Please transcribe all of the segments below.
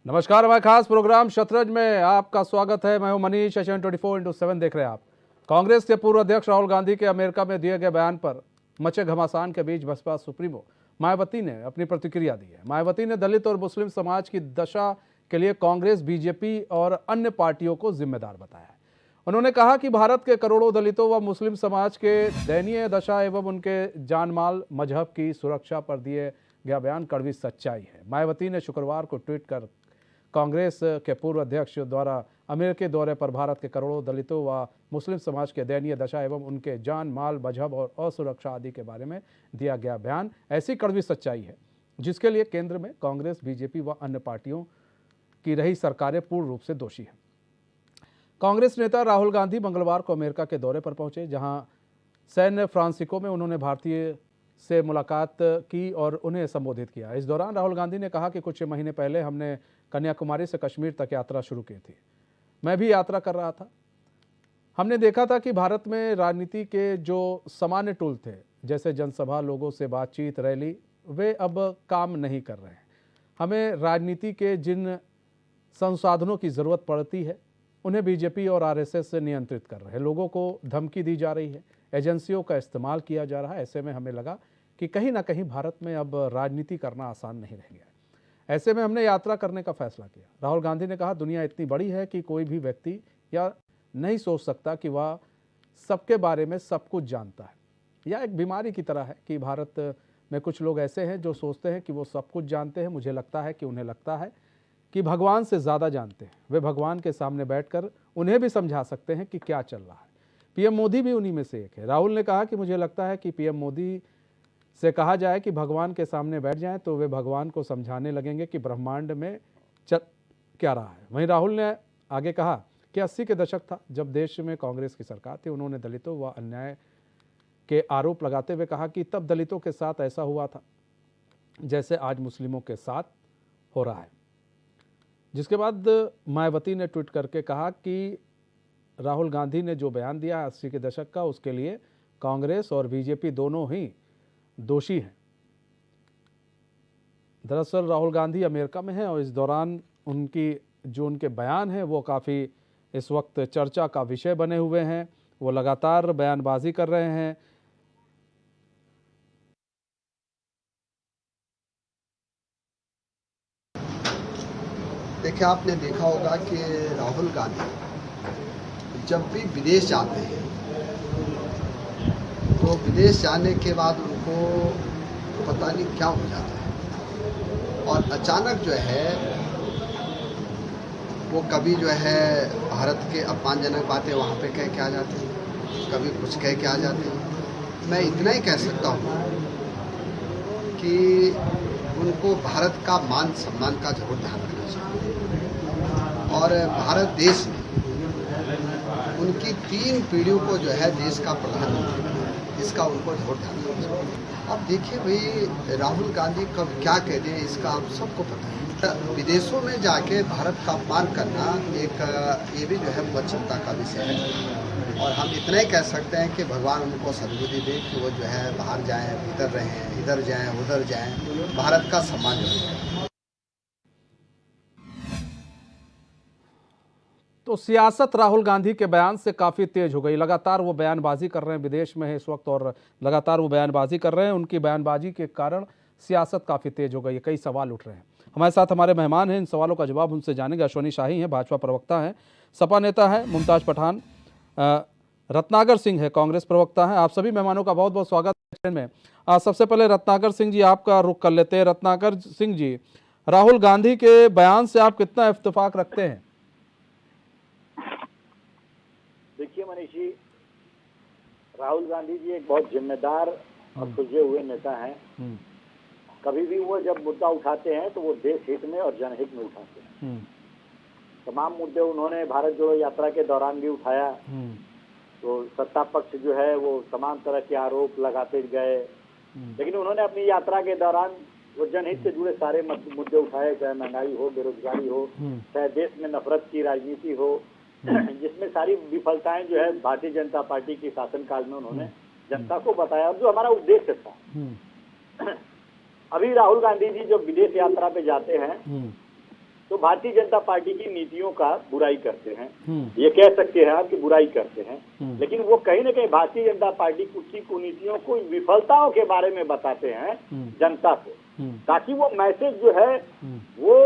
नमस्कार, हमारे खास प्रोग्राम शतरंज में आपका स्वागत है। मैं हूं मनीष। एशियन 24/7 देख रहे हैं आप। कांग्रेस के पूर्व अध्यक्ष राहुल गांधी के अमेरिका में दिए गए बयान पर मचे घमासान के बीच बसपा सुप्रीमो मायावती ने अपनी प्रतिक्रिया दी है। मायावती ने दलित और मुस्लिम समाज की दशा के लिए कांग्रेस, बीजेपी और अन्य पार्टियों को जिम्मेदार बताया है। उन्होंने कहा कि भारत के करोड़ों दलितों व मुस्लिम समाज के दयनीय दशा एवं उनके जानमाल मजहब की सुरक्षा पर दिए गया बयान कड़वी सच्चाई है। मायावती ने शुक्रवार को ट्वीट कर कांग्रेस के पूर्व अध्यक्ष द्वारा अमेरिकी दौरे पर भारत के करोड़ों दलितों व मुस्लिम समाज के दयनीय दशा एवं उनके जान माल मजहब और असुरक्षा आदि के बारे में दिया गया बयान ऐसी कड़वी सच्चाई है जिसके लिए केंद्र में कांग्रेस, बीजेपी व अन्य पार्टियों की रही सरकारें पूर्ण रूप से दोषी हैं। कांग्रेस नेता राहुल गांधी मंगलवार को अमेरिका के दौरे पर पहुंचे, जहां सैन फ्रांसिस्को में उन्होंने भारतीय से मुलाकात की और उन्हें संबोधित किया। इस दौरान राहुल गांधी ने कहा कि कुछ महीने पहले हमने कन्याकुमारी से कश्मीर तक यात्रा शुरू की थी। मैं भी यात्रा कर रहा था। हमने देखा था कि भारत में राजनीति के जो सामान्य टूल थे, जैसे जनसभा, लोगों से बातचीत, रैली, वे अब काम नहीं कर रहे हैं। हमें राजनीति के जिन संसाधनों की ज़रूरत पड़ती है उन्हें बीजेपी और आरएसएस से नियंत्रित कर रहे हैं। लोगों को धमकी दी जा रही है, एजेंसियों का इस्तेमाल किया जा रहा है। ऐसे में हमें लगा कि कहीं ना कहीं भारत में अब राजनीति करना आसान नहीं रह गया है। ऐसे में हमने यात्रा करने का फैसला किया। राहुल गांधी ने कहा, दुनिया इतनी बड़ी है कि कोई भी व्यक्ति या नहीं सोच सकता कि वह सबके बारे में सब कुछ जानता है। यह एक बीमारी की तरह है कि भारत में कुछ लोग ऐसे हैं जो सोचते हैं कि वो सब कुछ जानते हैं। मुझे लगता है कि उन्हें लगता है कि भगवान से ज़्यादा जानते हैं। वे भगवान के सामने बैठकर उन्हें भी समझा सकते हैं कि क्या चल रहा है। पीएम मोदी भी उन्हीं में से एक है। राहुल ने कहा कि मुझे लगता है कि पीएम मोदी से कहा जाए कि भगवान के सामने बैठ जाएं तो वे भगवान को समझाने लगेंगे कि ब्रह्मांड में चल क्या रहा है। वहीं राहुल ने आगे कहा कि 80 के दशक था जब देश में कांग्रेस की सरकार थी। उन्होंने दलितों व अन्याय के आरोप लगाते हुए कहा कि तब दलितों के साथ ऐसा हुआ था जैसे आज मुस्लिमों के साथ हो रहा है। जिसके बाद मायावती ने ट्वीट करके कहा कि राहुल गांधी ने जो बयान दिया 80 के दशक का, उसके लिए कांग्रेस और बीजेपी दोनों ही दोषी हैं। दरअसल राहुल गांधी अमेरिका में हैं और इस दौरान उनके बयान हैं वो काफ़ी इस वक्त चर्चा का विषय बने हुए हैं। वो लगातार बयानबाजी कर रहे हैं। देखिए, आपने देखा होगा कि राहुल गांधी जब भी विदेश जाते हैं तो विदेश जाने के बाद उनको पता नहीं क्या हो जाता है और अचानक जो है वो कभी जो है भारत के अपमानजनक बातें वहाँ पे कह के आ जाते हैं, कभी कुछ कह के आ जाते हैं। मैं इतना ही कह सकता हूँ कि उनको भारत का मान सम्मान का जरूर ध्यान रखना चाहिए और भारत देश में उनकी 3 पीढ़ियों को जो है देश का प्रधानमंत्री बनाया, इसका उनको जरूर ध्यान रखना चाहिए। अब देखिए भाई, राहुल गांधी कब क्या कह दें इसका आप सबको पता है। विदेशों में जाके भारत का अपमान करना ये भी जो है बहुत चिंता का विषय है और हम इतना ही कह सकते हैं कि भगवान उनको सद्बुद्धि दे कि वो जो है बाहर जाएं, भीतर रहें, इधर जाएं, उधर जाएं, भारत का सम्मान करें। तो सियासत राहुल गांधी के बयान से काफ़ी तेज हो गई। लगातार वो बयानबाजी कर रहे हैं, विदेश में है इस वक्त और लगातार वो बयानबाजी कर रहे हैं। उनकी बयानबाजी के कारण सियासत काफ़ी तेज हो गई है। कई सवाल उठ रहे हैं। हमारे साथ हमारे मेहमान हैं, इन सवालों का जवाब उनसे जानेंगे। अश्वनी शाही हैं, भाजपा प्रवक्ता हैं। सपा नेता है मुमताज पठान। रत्नाकर सिंह है, कांग्रेस प्रवक्ता हैं। आप सभी मेहमानों का बहुत बहुत स्वागत है में। सबसे पहले रत्नाकर सिंह जी, आपका रुख कर लेते हैं। रत्नाकर सिंह जी, राहुल गांधी के बयान से आप कितना इत्तेफाक रखते हैं? देखिए मनीष जी, राहुल गांधी जी एक बहुत जिम्मेदार और सुलझे हुए नेता हैं। कभी भी वो जब मुद्दा उठाते हैं तो वो देश हित में और जनहित में उठाते हैं। तमाम मुद्दे उन्होंने भारत जोड़ो यात्रा के दौरान भी उठाया। तो सत्ता पक्ष जो है वो तमाम तरह के आरोप लगाते गए, लेकिन उन्होंने अपनी यात्रा के दौरान वो जनहित से जुड़े सारे मुद्दे उठाए, चाहे महंगाई हो, बेरोजगारी हो, चाहे देश में नफरत की राजनीति हो, जिसमें सारी विफलताएं जो है भारतीय जनता पार्टी के शासनकाल में उन्होंने जनता को बताया और जो हमारा उद्देश्य था। अभी राहुल गांधी जी जब विदेश यात्रा पे जाते हैं तो भारतीय जनता पार्टी की नीतियों का बुराई करते हैं। ये कह सकते हैं आप कि बुराई करते हैं, लेकिन वो कहीं ना कहीं भारतीय जनता पार्टी की कुनीतियों को, विफलताओं के बारे में बताते हैं जनता को, ताकि वो मैसेज जो है वो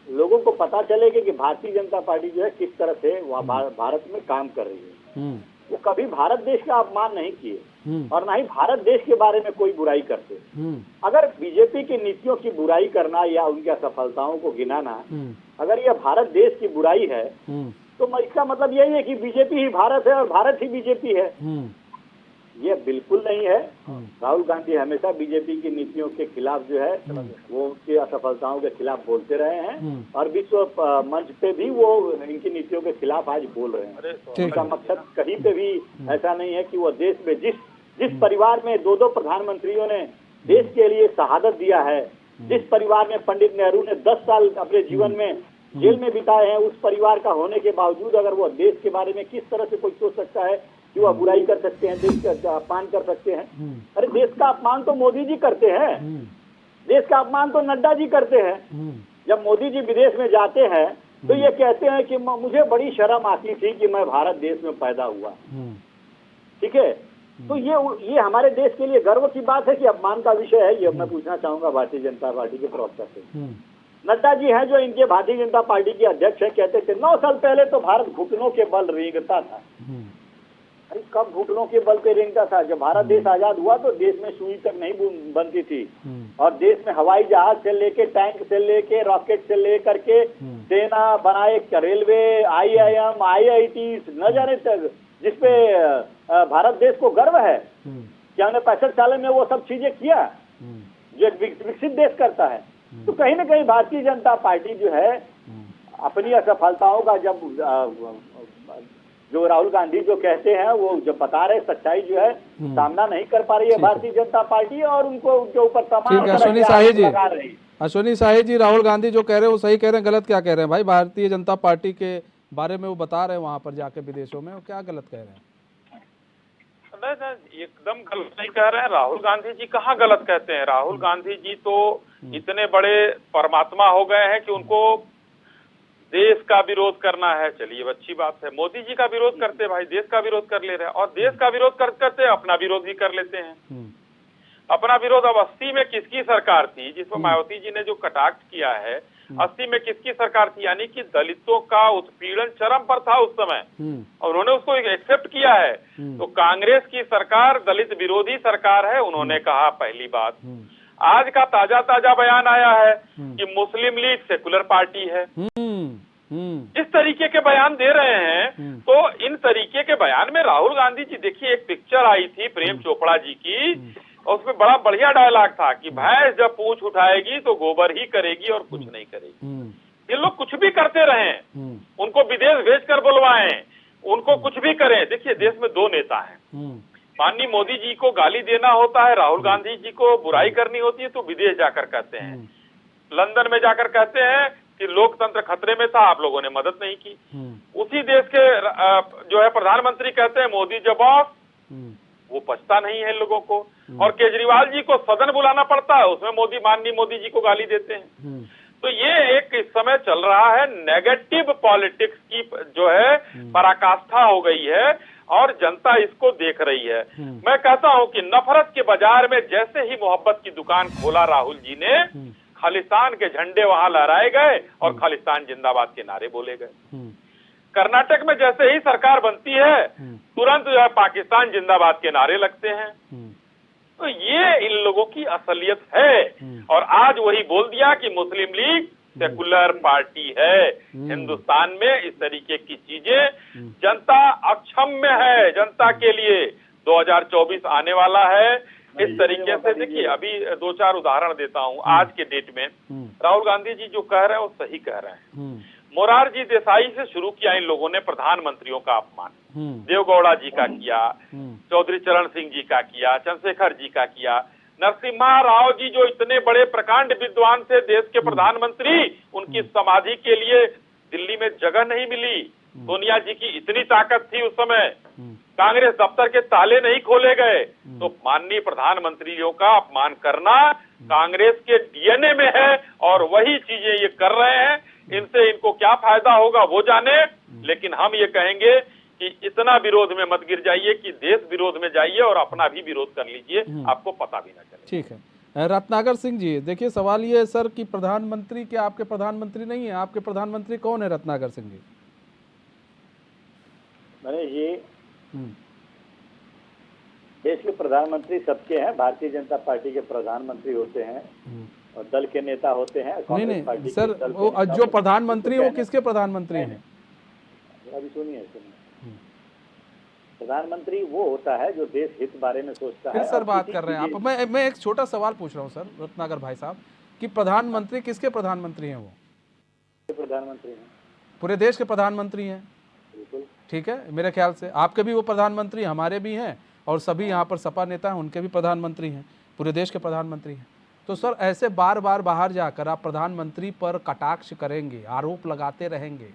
लोगों को पता चले कि भारतीय जनता पार्टी जो है किस तरह से भारत में काम कर रही है। वो कभी भारत देश का अपमान नहीं किए और ना ही भारत देश के बारे में कोई बुराई करते। अगर बीजेपी की नीतियों की बुराई करना या उनकी असफलताओं को गिनाना अगर यह भारत देश की बुराई है, तो इसका मतलब यही है कि बीजेपी ही भारत है और भारत ही बीजेपी है। ये बिल्कुल नहीं है। राहुल गांधी हमेशा बीजेपी की नीतियों के खिलाफ जो है वो उनकी असफलताओं के खिलाफ बोलते रहे हैं और विश्व मंच पे भी वो इनकी नीतियों के खिलाफ आज बोल रहे हैं। उनका मकसद कहीं पे भी ऐसा नहीं है कि वो देश में जिस परिवार में दो प्रधानमंत्रियों ने देश के लिए शहादत दिया है, जिस परिवार में पंडित नेहरू ने 10 साल अपने जीवन में जेल में बिताए हैं, उस परिवार का होने के बावजूद अगर वो देश के बारे में किस तरह से कोई सोच सकता है कि वह बुराई कर सकते हैं, देश का अपमान कर सकते हैं। अरे देश का अपमान तो मोदी जी करते हैं, देश का अपमान तो नड्डा जी करते हैं। जब मोदी जी विदेश में जाते हैं तो ये कहते हैं कि मुझे बड़ी शर्म आती थी कि मैं भारत देश में पैदा हुआ। ठीक है, तो ये हमारे देश के लिए गर्व की बात है कि अपमान का विषय है। ये मैं पूछना चाहूंगा भारतीय जनता पार्टी के प्रवक्ता से। नड्डा जी हैं जो इनके भारतीय जनता पार्टी के अध्यक्ष हैं, कहते थे 9 साल पहले तो भारत घुटनों के बल रेंगता था। अरे कब घुटनों के बल पे रेंगता था? जब भारत देश आजाद हुआ तो देश में सुई तक नहीं बनती थी और देश में हवाई जहाज से लेके, टैंक से लेके, रॉकेट से लेकर के सेना बनाए, रेलवे, IIM, IIT न जाने तक, जिसपे भारत देश को गर्व है कि हमने 65 साल में वो सब चीजें किया जो एक विकसित देश करता है। तो कहीं ना कहीं भारतीय जनता पार्टी जो है अपनी असफलताओं का जो राहुल गांधी जो कहते हैं वो जो बता रहे सच्चाई जो है सामना नहीं कर पा रही है भारतीय जनता पार्टी और उनको उनके ऊपर तमाम अश्विनी शाही जी, लगा रही है। अश्विनी शाही जी, राहुल गांधी जो कह रहे हैं वो सही कह रहे हैं, गलत क्या कह रहे हैं भाई? भारतीय जनता पार्टी के बारे में वो बता रहे हैं वहां पर जाके विदेशों में, वो क्या गलत कह रहे हैं? नहीं, एकदम गलत नहीं कह रहे हैं। राहुल गांधी जी कहाँ गलत कहते हैं? राहुल गांधी जी तो इतने बड़े परमात्मा हो गए हैं कि उनको देश का विरोध करना है, चलिए अच्छी बात है। मोदी जी का विरोध करते भाई, देश का विरोध कर ले रहे हैं और देश का विरोध करते अपना विरोध भी कर लेते हैं। अपना विरोध अब 80 में किसकी सरकार थी जिसमें मायावती जी ने जो कटाक्ष किया है, 80 में किसकी सरकार थी? यानी कि दलितों का उत्पीड़न चरम पर था उस समय और उन्होंने उसको एक्सेप्ट किया है। तो कांग्रेस की सरकार दलित विरोधी सरकार है, उन्होंने कहा पहली बात। आज का ताजा बयान आया है कि मुस्लिम लीग सेकुलर पार्टी है। इस तरीके के बयान दे रहे हैं। तो इन तरीके के बयान में राहुल गांधी जी, देखिए एक पिक्चर आई थी प्रेम चोपड़ा जी की और उसमें बड़ा बढ़िया डायलॉग था कि भैंस जब पूंछ उठाएगी तो गोबर ही करेगी और कुछ नहीं करेगी। ये लोग कुछ भी करते रहे, उनको विदेश भेजकर बुलवाएं, उनको कुछ भी करें। देखिए देश में 2 नेता हैं, माननीय मोदी जी को गाली देना होता है, राहुल गांधी जी को बुराई करनी होती है तो विदेश जाकर कहते हैं, लंदन में जाकर कहते हैं कि लोकतंत्र खतरे में था, आप लोगों ने मदद नहीं की। उसी देश के जो है प्रधानमंत्री कहते हैं मोदी द बॉस, वो पछता नहीं है लोगों को। और केजरीवाल जी को सदन बुलाना पड़ता है, उसमें माननीय मोदी जी को गाली देते हैं। तो ये एक इस समय चल रहा है, नेगेटिव पॉलिटिक्स की जो है पराकाष्ठा हो गई है और जनता इसको देख रही है। मैं कहता हूं कि नफरत के बाजार में जैसे ही मोहब्बत की दुकान खोला राहुल जी ने, खालिस्तान के झंडे वहां लहराए गए और खालिस्तान जिंदाबाद के नारे बोले गए। कर्नाटक में जैसे ही सरकार बनती है तुरंत जो है पाकिस्तान जिंदाबाद के नारे लगते हैं। तो ये इन लोगों की असलियत है और आज वही बोल दिया कि मुस्लिम लीग सेकुलर पार्टी है। हिंदुस्तान में इस तरीके की चीजें जनता अक्षम्य है। जनता के लिए 2024 आने वाला है। इस तरीके से देखिए, अभी 2-4 उदाहरण देता हूं। आज के डेट में राहुल गांधी जी जो कह रहे हैं वो सही कह रहे हैं। मोरारजी देसाई से शुरू किया इन लोगों ने प्रधानमंत्रियों का अपमान, देवगौड़ा जी का किया, चौधरी चरण सिंह जी का किया, चंद्रशेखर जी का किया, नरसिम्हा राव जी जो इतने बड़े प्रकांड विद्वान थे देश के प्रधानमंत्री, उनकी समाधि के लिए दिल्ली में जगह नहीं मिली। सोनिया जी की इतनी ताकत थी उस समय, कांग्रेस दफ्तर के ताले नहीं खोले गए। तो माननीय प्रधानमंत्रियों का अपमान करना कांग्रेस के डीएनए में है और वही चीजें ये कर रहे हैं। इनसे इनको क्या फायदा होगा वो जाने, लेकिन हम ये कहेंगे कि इतना विरोध में मत गिर जाइए कि देश विरोध में जाइए और अपना भी विरोध कर लीजिए, आपको पता भी ना चले। ठीक है। रत्नाकर सिंह जी, देखिए सवाल ये है सर कि प्रधानमंत्री क्या आपके प्रधानमंत्री नहीं है? आपके प्रधानमंत्री कौन है रत्नाकर सिंह जी? मनीष जी, देश के प्रधानमंत्री सबके हैं। भारतीय जनता पार्टी के प्रधानमंत्री होते हैं और दल के नेता होते हैं। नहीं कांग्रेस नहीं पार्टी सर, के दल के वो नेता जो प्रधानमंत्री वो किसके प्रधानमंत्री नहीं, हैं? अभी सुनिए। प्रधानमंत्री वो होता है जो देश हित बारे में सोचता फिर है। सर और बात किसी कर रहे हैं की- आप। मैं एक छोटा सवाल पूछ रहा हूँ सर रत्नाकर भाई साहब कि प्रधानमंत्री किसके प्रधानमंत्री हैं? वो प्रधानमंत्री हैं, पूरे देश के प्रधानमंत्री हैं। बिल्कुल। ठीक है, मेरे ख्याल से आपके भी वो प्रधानमंत्री, हमारे भी हैं, और सभी यहाँ पर सपा नेता हैं उनके भी प्रधानमंत्री हैं, पूरे देश के प्रधानमंत्री हैं। तो सर ऐसे बार बार बाहर जाकर आप प्रधानमंत्री पर कटाक्ष करेंगे, आरोप लगाते रहेंगे,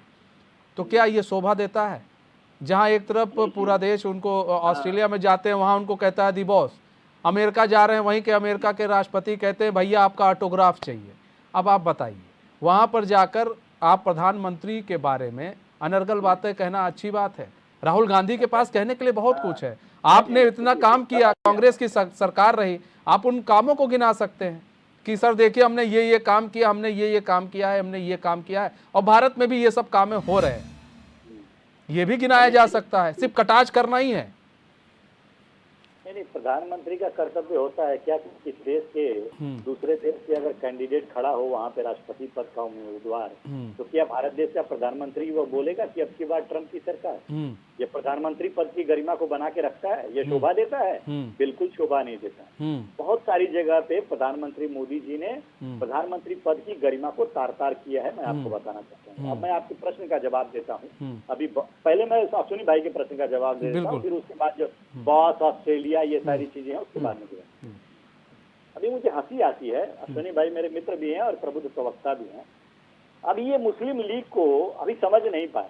तो क्या ये शोभा देता है? जहाँ एक तरफ पूरा देश उनको, ऑस्ट्रेलिया में जाते हैं वहाँ उनको कहता है दी बॉस, अमेरिका जा रहे हैं वहीं के अमेरिका के राष्ट्रपति कहते हैं भैया आपका ऑटोग्राफ चाहिए। अब आप बताइए, वहाँ पर जाकर आप प्रधानमंत्री के बारे में अनर्गल बातें कहना अच्छी बात है? राहुल गांधी के पास कहने के लिए बहुत कुछ है। आपने इतना काम किया, कांग्रेस की सरकार रही, आप उन कामों को गिना सकते हैं कि सर देखिए हमने ये काम किया, हमने ये काम किया है, हमने ये काम किया है, और भारत में भी ये सब काम हो रहे हैं, ये भी गिनाया जा सकता है। सिर्फ कटाक्ष करना ही है? नहीं, प्रधानमंत्री का कर्तव्य होता है क्या कि किस देश के दूसरे देश से अगर कैंडिडेट खड़ा हो वहाँ पे राष्ट्रपति पद का उम्मीदवार, तो क्या भारत देश का प्रधानमंत्री वो बोलेगा कि अब की बार ट्रंप की सरकार ये प्रधानमंत्री पद की गरिमा को बना के रखता है, ये शोभा देता है? बिल्कुल शोभा नहीं देता। बहुत सारी जगह पे प्रधानमंत्री मोदी जी ने प्रधानमंत्री पद की गरिमा को तार तार किया है, मैं आपको बताना चाहता हूँ। अब मैं आपके प्रश्न का जवाब देता हूँ। अभी पहले मैं अश्विनी भाई के प्रश्न का जवाब दे देता हूँ, फिर उसके बाद जो बॉस ऑस्ट्रेलिया ये सारी चीजें हैं उसके बाद में। अभी मुझे हंसी आती है, अश्विनी भाई मेरे मित्र भी हैं और प्रबुद्ध प्रवक्ता भी हैं। अभी ये मुस्लिम लीग को अभी समझ नहीं पाए।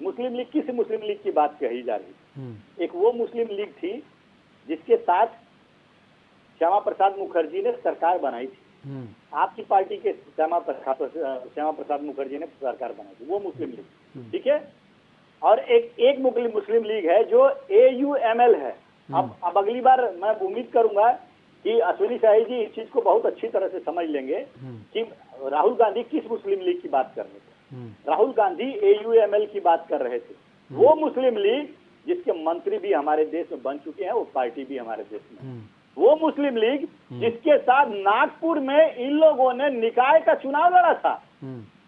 मुस्लिम लीग, किस मुस्लिम लीग की बात कही जा रही? एक वो मुस्लिम लीग थी जिसके साथ श्यामा प्रसाद मुखर्जी ने सरकार बनाई थी। आपकी पार्टी के श्यामा प्रसाद मुखर्जी ने सरकार बनाई थी, वो मुस्लिम लीग, ठीक है। और एक मुस्लिम लीग है जो AUML है। अब अगली बार मैं उम्मीद करूंगा कि अश्विनी शाही जी इस चीज को बहुत अच्छी तरह से समझ लेंगे कि राहुल गांधी किस मुस्लिम लीग की बात कर रहे थे। राहुल गांधी AUML की बात कर रहे थे, वो मुस्लिम लीग जिसके मंत्री भी हमारे देश में बन चुके हैं, वो पार्टी भी हमारे देश में, वो मुस्लिम लीग जिसके साथ नागपुर में इन लोगों ने निकाय का चुनाव लड़ा था,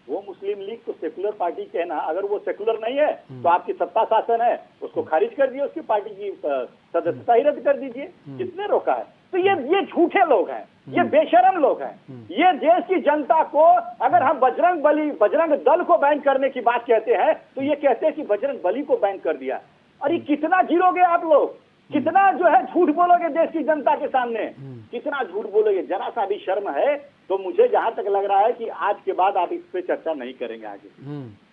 वो मुस्लिम लीग को सेकुलर पार्टी कहना, अगर वो सेकुलर नहीं है तो आपकी सत्ता शासन है, उसको खारिज कर दिए, उसकी पार्टी की सदस्यता ही रद्द कर दीजिए। किसने रोका है? तो ये झूठे लोग हैं, ये बेशरम लोग हैं। ये देश की जनता को, अगर हम बजरंग दल को बैन करने की बात कहते हैं तो ये कहते हैं कि बजरंग बली को बैन कर दिया। और ये कितना गिरोगे आप लोग, कितना जो है झूठ बोलोगे देश की जनता के सामने, कितना झूठ बोलोगे? जरा सा भी शर्म है? तो मुझे जहां तक लग रहा है कि आज के बाद आप इस पे चर्चा नहीं करेंगे आगे।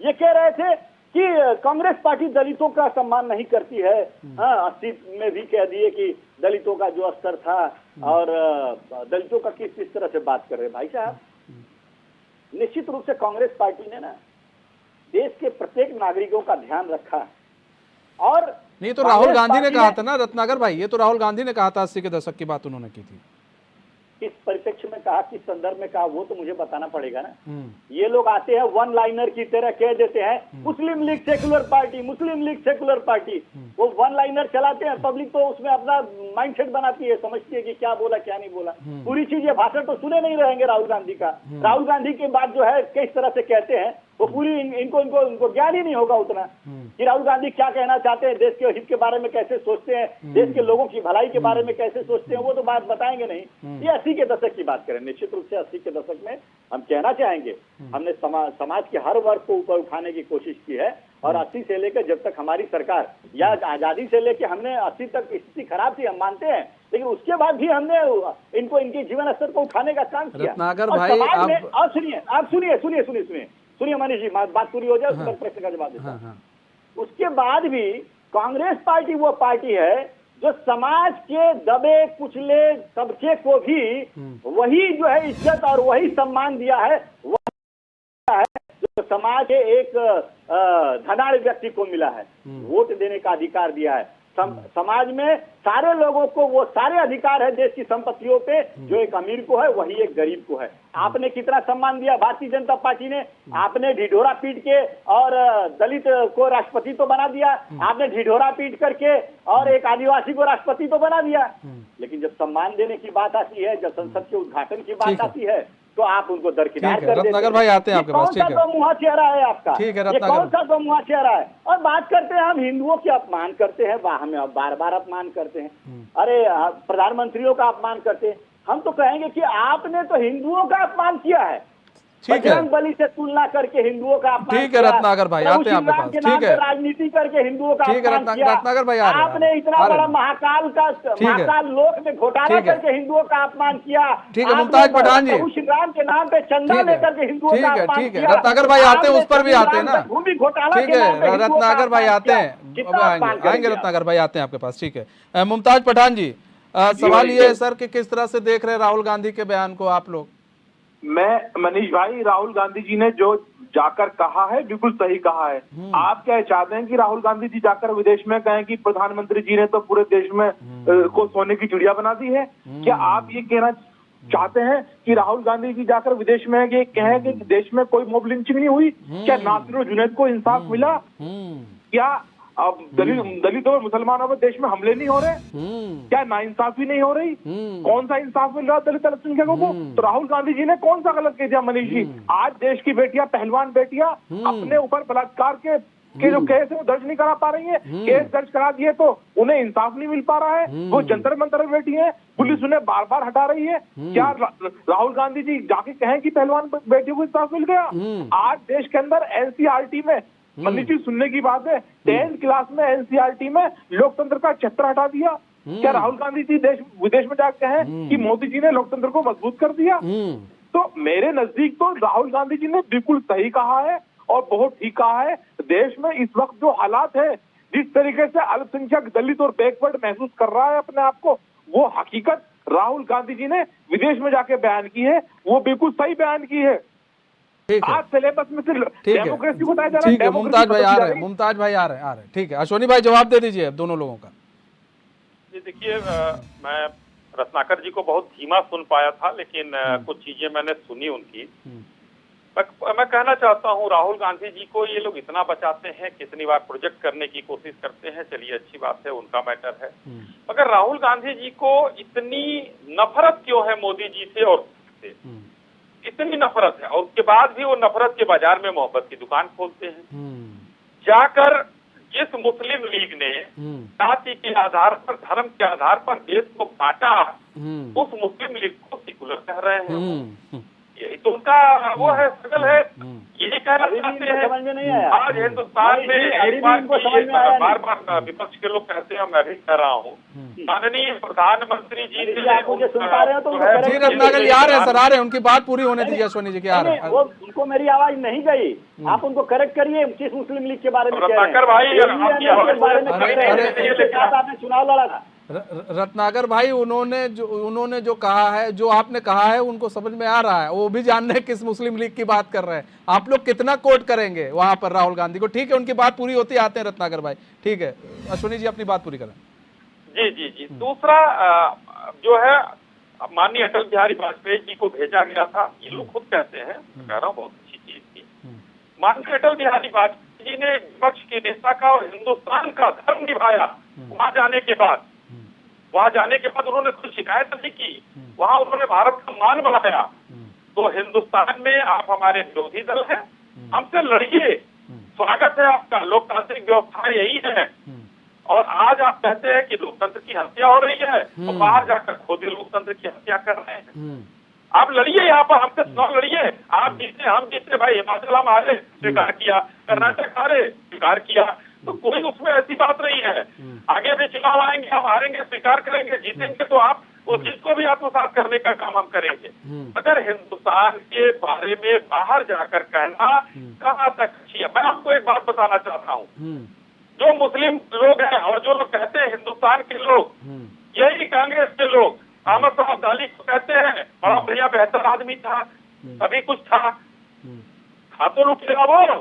ये कह रहे थे कि कांग्रेस पार्टी दलितों का सम्मान नहीं करती है। 80 में भी कह दिए कि दलितों का जो स्तर था, और दलितों का किस तरह से बात कर रहे हैं भाई साहब। निश्चित रूप से कांग्रेस पार्टी ने ना देश के प्रत्येक नागरिकों का ध्यान रखा है। और नहीं तो राहुल गांधी ने कहा था ना रत्नाकर भाई, ये तो राहुल गांधी ने कहा था, 80 के दशक की बात उन्होंने की थी। किस परिप्रेक्ष्य में कहा, किस संदर्भ में कहा, वो तो मुझे बताना पड़ेगा ना। ये लोग आते हैं वन लाइनर की तरह कह देते हैं मुस्लिम लीग सेकुलर पार्टी, मुस्लिम लीग सेकुलर पार्टी। वो वन लाइनर चलाते हैं, पब्लिक तो उसमें अपना माइंडसेट बनाती है, समझती है कि क्या बोला क्या नहीं बोला। पूरी चीज ये भाषण तो सुने नहीं रहेंगे राहुल गांधी का। राहुल गांधी की बात जो है किस तरह से कहते हैं वो पूरी इनको ज्ञान ही नहीं होगा उतना कि राहुल गांधी क्या कहना चाहते हैं, देश के हित के बारे में कैसे सोचते हैं, देश के लोगों की भलाई के बारे में कैसे सोचते हैं, वो तो बात बताएंगे नहीं। ये 80 के दशक की बात करें, निश्चित रूप से 80 के दशक में हम कहना चाहेंगे हमने समाज के हर वर्ग को ऊपर उठाने की कोशिश की है। और 80 से लेकर जब तक हमारी सरकार, या आजादी से लेकर हमने 80 तक स्थिति खराब थी हम मानते हैं, लेकिन उसके बाद भी हमने इनको इनके जीवन स्तर को उठाने का काम किया। रत्नाकर भाई आप सुनिए मनीष जी, बात पूरी हो जाए, उसके प्रश्न का जवाब देता हूं। उसके बाद भी कांग्रेस पार्टी वो पार्टी है जो समाज के दबे कुचले तबके को भी वही जो है इज्जत और वही सम्मान दिया है, वह है जो समाज के एक धनाढ़ व्यक्ति को मिला है, वोट देने का अधिकार दिया है। समाज में सारे लोगों को वो सारे अधिकार है देश की संपत्तियों पे, जो एक अमीर को है वही एक गरीब को है। आपने कितना सम्मान दिया भारतीय जनता पार्टी ने, आपने ढिढोरा पीट के और दलित को राष्ट्रपति तो बना दिया, आपने ढिढोरा पीट करके और एक आदिवासी को राष्ट्रपति तो बना दिया, लेकिन जब सम्मान देने की बात आती है, जब संसद के उद्घाटन की बात आती है, तो आप उनको दरकिनार कर देते हैं। रत्नाकर भाई आते हैं आपके पास, ठीक है। कौन सा मुहा चेहरा है आपका? ठीक है, ये कौन सा दो मुहा चेहरा है? और बात करते हैं हम हिंदुओं के अपमान करते हैं, हमें बार बार अपमान करते हैं, अरे प्रधानमंत्रियों का अपमान करते हैं। हम तो कहेंगे कि आपने तो हिंदुओं का अपमान किया है, ठीक है, बजरंग बली से तुलना करके हिंदुओं का अपमान, ठीक है रत्नाकर भाई आते हैं आपके पास, ठीक है, राजनीति करके हिंदुओं का ठीक है रत्नाकर भाई आ रहे हैं, आपने इतना बड़ा महाकाल का महाकाल लोक में घोटाला करके हिंदुओं का अपमान किया, ठीक है मुमताज पठान जी, श्री राम के नाम पे चंदा लेकर के हिंदुओं का अपमान ठीक है रत्नाकर भाई आते हैं, उस पर भी आते हैं ना, भूमि घोटाला, ठीक है रत्नाकर भाई आते हैं, आएंगे रत्नाकर भाई आते हैं आपके पास, ठीक है। मुमताज पठान जी, सवाल ये है सर कि किस तरह से देख रहे हैं राहुल गांधी के बयान को आप लोग? मैं मनीष भाई, राहुल गांधी जी ने जो जाकर कहा है बिल्कुल सही कहा है। आप क्या चाहते हैं कि राहुल गांधी जी जाकर विदेश में कहें कि प्रधानमंत्री जी ने तो पूरे देश में को सोने की चिड़िया बना दी है? क्या आप ये कहना चाहते हैं कि राहुल गांधी जी जाकर विदेश में ये कहें कि देश में कोई मॉब लिंचिंग नहीं हुई? क्या नासिर और जुनैद को इंसाफ मिला? क्या अब दलितों और मुसलमानों पर देश में हमले नहीं हो रहे? क्या नाइंसाफी नहीं हो रही? कौन सा इंसाफ मिल रहा है दलित अल्पसंख्यकों को? तो राहुल गांधी जी ने कौन सा गलत कह दिया मनीष जी? आज देश की बेटियां, पहलवान बेटियां अपने ऊपर बलात्कार के जो केस है वो दर्ज नहीं करा पा रही है, केस दर्ज करा दिए तो उन्हें इंसाफ नहीं मिल पा रहा है, वो जंतर मंतर में बैठी है, पुलिस उन्हें बार बार हटा रही है। क्या राहुल गांधी जी जाके कहें कि पहलवान बेटियों को इंसाफ मिल गया? आज देश के अंदर एनसीईआरटी में मनीष जी सुनने की बात है, 10th क्लास में एनसीईआरटी में लोकतंत्र का चैप्टर हटा दिया। क्या राहुल गांधी जी विदेश में जाकर कहें कि मोदी जी ने लोकतंत्र को मजबूत कर दिया? तो मेरे नजदीक तो राहुल गांधी जी ने बिल्कुल सही कहा है और बहुत ठीक कहा है। देश में इस वक्त जो हालात है, जिस तरीके से अल्पसंख्यक, दलित और बैकवर्ड महसूस कर रहा है अपने आप को, वो हकीकत राहुल गांधी जी ने विदेश में जाके बयान की है, वो बिल्कुल सही बयान की है। आज सिलेबस में से डेमोक्रेसी बताया जा रहा है। ठीक है मुमताज भाई आ रहे हैं, मुमताज भाई आ रहे हैं, ठीक है। अश्वनी भाई जवाब दे दीजिए अब दोनों लोगों का। जी देखिए, मैं रत्नाकर जी को बहुत धीमा सुन पाया था, लेकिन कुछ चीजें मैंने सुनी उनकी। मैं कहना चाहता हूं, राहुल गांधी जी को ये लोग इतना बचाते हैं, कितनी बार प्रोजेक्ट करने की कोशिश करते हैं, चलिए अच्छी बात है, उनका मैटर है। मगर राहुल गांधी जी को इतनी नफरत क्यों है मोदी जी से और से? इतनी नफरत है, और उसके बाद भी वो नफरत के बाजार में मोहब्बत की दुकान खोलते हैं। जाकर जिस मुस्लिम लीग ने जाति के आधार पर, धर्म के आधार पर देश को बांटा, उस मुस्लिम लीग को सेकुलर कह रहे हैं। यही तो उनका वो है, स्ट्रगल है, यही कहना चाहते हैं। समझ में नहीं आया आज हिंदुस्तान में एक बार बार विपक्ष के लोग कहते हैं, मैं भी कह रहा हूँ, माननीय प्रधानमंत्री जी आप मुझे सुन पा रहे हो तो जी रत्नाकर आ रहे हैं सर, आ रहे हैं, उनकी बात पूरी होने दीजिए। अश्वनी जी की आ रहे हैं, उनको मेरी आवाज नहीं गई, आप उनको करेक्ट करिए। किस मुस्लिम लीग के बारे में रत्नाकर भाई आपने चुनाव लड़ा था? रत्नाकर भाई उन्होंने जो कहा है, जो आपने कहा है, उनको समझ में आ रहा है, वो भी जान रहे हैं किस मुस्लिम लीग की बात कर रहे हैं। आप लोग कितना कोट करेंगे वहां पर राहुल गांधी को? ठीक है, उनकी बात पूरी होती, आते हैं रत्नाकर भाई, ठीक है। अश्वनी जी अपनी बात पूरी करें। जी जी जी। दूसरा जो है, माननीय अटल बिहारी वाजपेयी जी को भेजा गया था, ये लोग खुद कहते हैं, कह रहा हूँ बहुत अच्छी चीज थी। माननीय अटल बिहारी वाजपेयी जी ने विपक्ष के नेता का और हिंदुस्तान का धर्म निभाया। वहां जाने के बाद उन्होंने खुद शिकायत नहीं की, वहां उन्होंने भारत का मान बढ़ाया। तो हिंदुस्तान में आप हमारे विरोधी दल हैं, हमसे लड़िए, स्वागत है आपका, लोकतांत्रिक व्यवस्था यही है। और आज आप कहते हैं कि लोकतंत्र की हत्या हो रही है, तो बाहर जाकर खुद ही लोकतंत्र की हत्या कर रहे हैं। आप लड़िए, यहाँ पर हमसे चुनाव लड़िए, आप जीते हम जीते, भाई हिमाचल हम हारे, स्वीकार किया, कर्नाटक हारे, स्वीकार किया, तो कोई उसमें ऐसी बात नहीं है। आगे भी चुनाव आएंगे, हम हारेंगे, स्वीकार करेंगे, जीतेंगे तो आप उस चीज को भी आत्मसात करने का काम हम करेंगे। अगर हिंदुस्तान के बारे में बाहर जाकर कहना कहाँ तक अच्छी है? मैं आपको एक बात बताना चाहता हूँ, जो मुस्लिम लोग हैं और जो लोग कहते हैं हिंदुस्तान के लोग, यही कांग्रेस के लोग अहमद साहब अब्दाली को कहते हैं बड़ा बढ़िया बेहतर आदमी था, सभी कुछ था तो लुटेरा वो,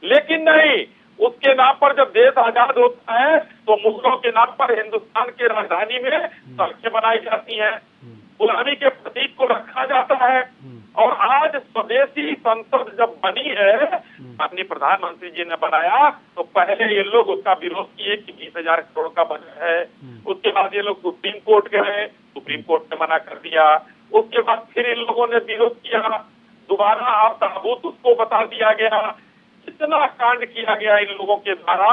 लेकिन नहीं, उसके नाम पर जब देश आजाद होता है तो मुगलों के नाम पर हिंदुस्तान के राजधानी में सड़कें बनाई जाती हैं, गुलामी के प्रतीक को रखा जाता है। और आज स्वदेशी संसद जब बनी है, अपनी प्रधानमंत्री जी ने बनाया, तो पहले ये लोग उसका विरोध किए कि 20,000 करोड़ का बजट है। उसके बाद ये लोग सुप्रीम कोर्ट गए, सुप्रीम कोर्ट ने मना कर दिया। उसके बाद फिर इन लोगों ने विरोध किया, दोबारा आप ताबूत उसको बता दिया गया, इतना कांड किया गया इन लोगों के द्वारा।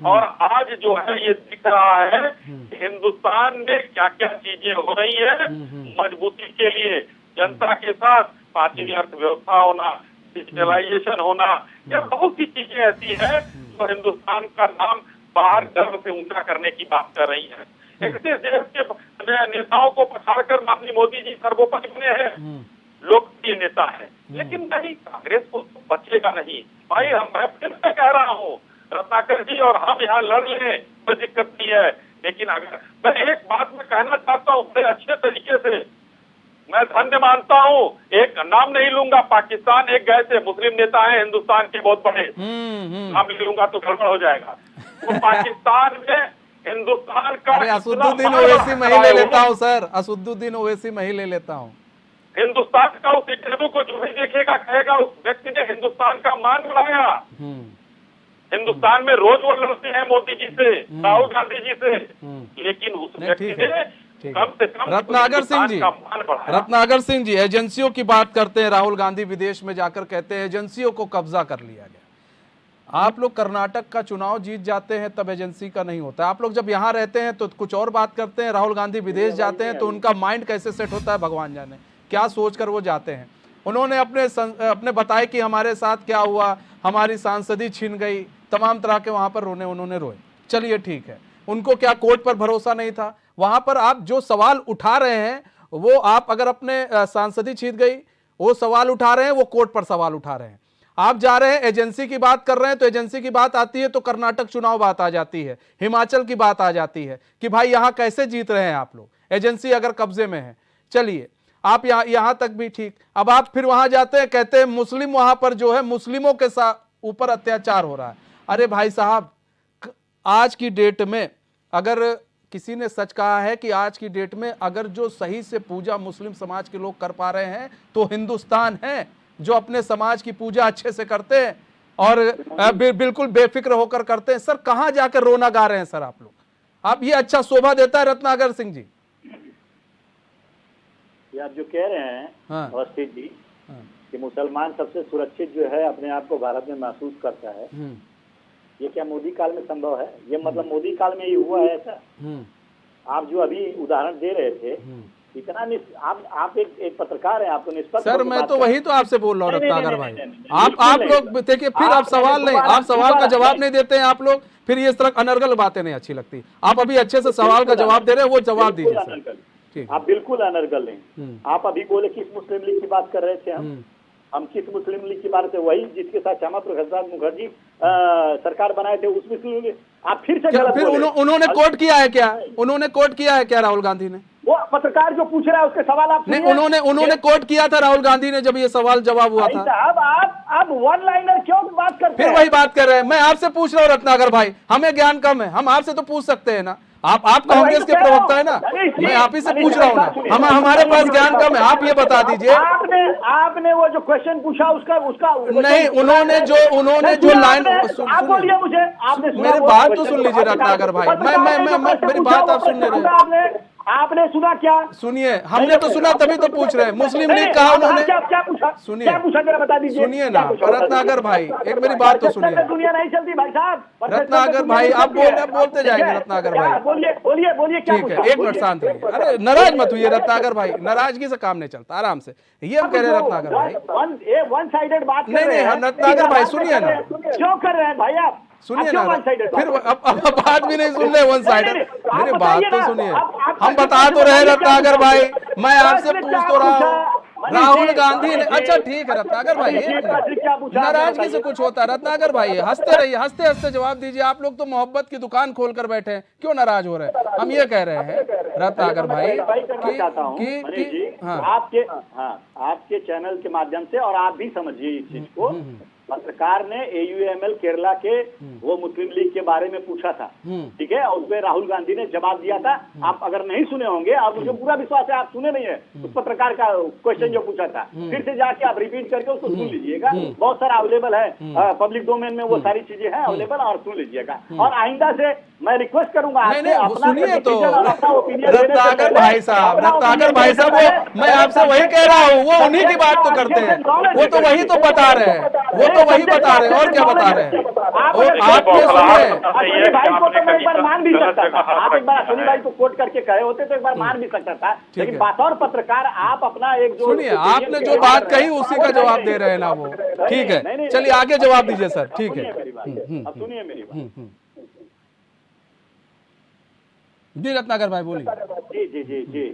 और आज जो है ये दिख रहा है कि हिंदुस्तान में क्या क्या चीजें हो रही है मजबूती के लिए, जनता के साथ पार्टी अर्थव्यवस्था होना, डिजिटलाइजेशन होना, या बहुत सी चीजें ऐसी हैं जो हिंदुस्तान का नाम बाहर गर्व से ऊंचा करने की बात कर रही है। ऐसे देश के नेताओं को पछाड़कर माननीय मोदी जी सर्वोपरि बने हैं, लोकप्रिय नेता है, लेकिन नहीं, कांग्रेस को तो बचेगा नहीं भाई। मैं फिर से कह रहा हूँ, रत्नाकर जी और हम यहाँ लड़ लें, कोई दिक्कत नहीं है, लेकिन अगर मैं एक बात में कहना चाहता हूँ बड़े अच्छे तरीके से, मैं धन्य मानता हूँ, एक नाम नहीं लूंगा, पाकिस्तान एक गए थे मुस्लिम नेता है हिंदुस्तान के बहुत बड़े, नाम ले लूंगा तो गड़बड़ हो जाएगा। तो पाकिस्तान में हिंदुस्तान का असुद्दुद्दीन ओवैसी मैं ही ले लेता हूँ सर, असुद्दुद्दीन ओवैसी मैं ही ले लेता हूँ। हिंदुस्तान का उस इंटरव्यू को जो भी देखेगा कहेगा उस व्यक्ति ने हिंदुस्तान का मान बढ़ाया। हिंदुस्तान में रोज वो लड़ते हैं मोदी जी से, राहुल गांधी जी से, लेकिन उस व्यक्ति ने कम से कम रत्नाकर सिंह जी, का मान बढ़ाया। रत्नाकर सिंह जी, एजेंसियों की बात करते हैं, राहुल गांधी विदेश में जाकर कहते हैं एजेंसियों को कब्जा कर लिया गया। आप लोग कर्नाटक का चुनाव जीत जाते हैं तब एजेंसी का नहीं होता, आप लोग जब यहाँ रहते हैं तो कुछ और बात करते हैं, राहुल गांधी विदेश जाते हैं तो उनका माइंड कैसे सेट होता है भगवान जाने, क्या सोचकर वो जाते हैं। उन्होंने अपने बताए कि हमारे साथ क्या हुआ, हमारी सांसदी छीन गई, तमाम तरह के वहां पर उन्होंने रोए। चलिए ठीक है, उनको क्या कोर्ट पर भरोसा नहीं था? वहां पर आप जो सवाल उठा रहे हैं वो आप अगर अपने सांसदी छीन गई वो सवाल उठा रहे हैं, वो कोर्ट पर सवाल उठा रहे हैं। आप जा रहे हैं एजेंसी की बात कर रहे हैं तो एजेंसी की बात आती है तो कर्नाटक चुनाव बात आ जाती है, हिमाचल की बात आ जाती है कि भाई यहां कैसे जीत रहे हैं आप लोग, एजेंसी अगर कब्जे में है। चलिए आप यहां तक भी ठीक, अब आप फिर वहां जाते हैं, कहते हैं मुस्लिम वहां पर जो है मुस्लिमों के साथ ऊपर अत्याचार हो रहा है। अरे भाई साहब, आज की डेट में अगर किसी ने सच कहा है कि आज की डेट में अगर जो सही से पूजा मुस्लिम समाज के लोग कर पा रहे हैं तो हिंदुस्तान है, जो अपने समाज की पूजा अच्छे से करते हैं और बिल्कुल बेफिक्र होकर करते हैं। सर कहां जाकर रोना गा रहे हैं सर आप लोग? आप ये अच्छा शोभा देता है रत्नाकर सिंह जी? ये आप जो कह रहे हैं अवस्थी जी कि मुसलमान सबसे सुरक्षित जो है अपने आप को भारत में महसूस करता है, ये क्या मोदी काल में संभव है? ये मतलब मोदी काल में ही हुआ है ऐसा? आप जो अभी उदाहरण दे रहे थे, इतना आप एक पत्रकार हैं, आपको निष्पक्ष सर मैं तो वही तो आपसे बोल रहा हूँ रत्नाकर भाई। आप लोग देखिए फिर आप सवाल नहीं, आप सवाल का जवाब नहीं देते हैं आप लोग, फिर ये इस तरह अनर्गल बातें नहीं अच्छी लगती। आप अभी अच्छे से सवाल का जवाब दे रहे हैं, वो जवाब दीजिए सर। आप बिल्कुल अनर्गल नहीं। आप अभी बोले किस मुस्लिम लीग की बात कर रहे थे? हम किस मुस्लिम लीग की बात है? वही जिसके साथ श्यामा प्रसाद मुखर्जी सरकार बनाए थे, उस मुस्लिम लीग। आप फिर से गलत फिर उन्होंने कोर्ट किया है क्या? उन्होंने कोर्ट किया है क्या राहुल गांधी ने? वो पत्रकार जो पूछ रहा है उसके सवाल आप नहीं, उन्होंने कोर्ट किया था राहुल गांधी ने जब ये सवाल जवाब हुआ था। साहब आप वन लाइनर क्यों बात करते हैं? फिर वही बात कर रहे हैं। मैं आपसे पूछ रहा हूँ रत्नाकर भाई, हमें ज्ञान कम है, हम आपसे तो पूछ सकते हैं ना। आप कांग्रेस के प्रवक्ता है ना, मैं आप ही से पूछ रहा हूँ ना। हमारे पास ज्ञान कम है, आप ये बता दीजिए। आपने वो जो क्वेश्चन पूछा उसका नहीं, उन्होंने जो लाइन, आप बोलिए मुझे, आपने मेरी बात तो सुन लीजिए रत्नाकर भाई। मैं मेरी बात आप सुन नहीं रहे। आपने सुना क्या? सुनिए, हमने तो सुना तभी तो पूछ रहे हैं। मुस्लिम लीग कहा उन्होंने, क्या पूछा? सुनिए, क्या पूछा जरा बता दीजिए। सुनिए ना रत्नाकर भाई, एक मेरी बात तो सुनिए। दुनिया नहीं चलती भाई साहब। रत्नाकर भाई आप बोलते जाएंगे रत्नाकर भाई। बोलिए क्या ठीक है, एक मिनट शांत रहिए। अरे नाराज मत हुई रत्नाकर भाई, नाराजगी से काम नहीं चलता, आराम से। ये हम कह रहे हैं रत्नाकर भाई, वन साइडेड बात नहीं रत्नाकर भाई सुनिए ना, क्यों कर रहे हैं भाई आप? सुनिए ना, फिर अब बात भी नहीं सुन ले वन साइडेड। मेरी बात तो सुनिए, हम बता तो रहे रत्नाकर भाई, मैं आपसे पूछ तो रहा हूँ। राहुल गांधी ने, अच्छा ठीक है रत्नाकर भाई, मनीष जी, प्रश्न क्या पूछा आपने नाराजगी से बताइए। कुछ होता है रत्नाकर भाई, हंसते रहिए, हंसते हंसते जवाब दीजिए। आप लोग तो मोहब्बत की दुकान खोल कर बैठे हैं, क्यों नाराज हो रहे हैं? हम ये कह रहे हैं रत्नाकर भाई क्लैरिफाई करना चाहता हूँ मनीष जी, हाँ आपके चैनल के माध्यम से, और आप भी समझिए इस चीज को। पत्रकार ने AUML केरला के वो मुस्लिम लीग के बारे में पूछा था, ठीक है, और उसमें राहुल गांधी ने जवाब दिया था। आप अगर नहीं सुने होंगे, आप मुझे पूरा विश्वास है आप सुने नहीं है उस पत्रकार का क्वेश्चन जो पूछा था, फिर से जाके आप रिपीट करके उसको सुन लीजिएगा। बहुत सारा अवेलेबल है, पब्लिक डोमेन में वो सारी चीजें हैं अवेलेबल, और सुन लीजिएगा। और आइंदा से मैं रिक्वेस्ट करूंगा आपसे, अपना सुनिए तो ओपिनियन रत्नाकर भाई साहब, रत्नाकर भाई साहब, वो मैं आपसे वही कह रहा हूँ, वो उन्हीं की बात तो करते हैं, वो तो वही तो बता रहे हैं, वो तो वही बता रहे हैं, और क्या बता रहे हैं? और आपने सुनिए, अश्विनी भाई को तो मैं एक बार मान भी सकता था, आप एक बार अश्विनी भाई को कोट करके कहे होते तो एक बार मान भी सकता था, लेकिन बतौर पत्रकार आप अपना एक जो सुनिए, आपने जो बात कही उसी का जवाब दे रहे हैं ना वो, ठीक है, चलिए आगे जवाब दीजिए सर, ठीक है। अब सुनिए मेरी बात। जी रत्नाकर भाई बोलिए। जी जी जी जी,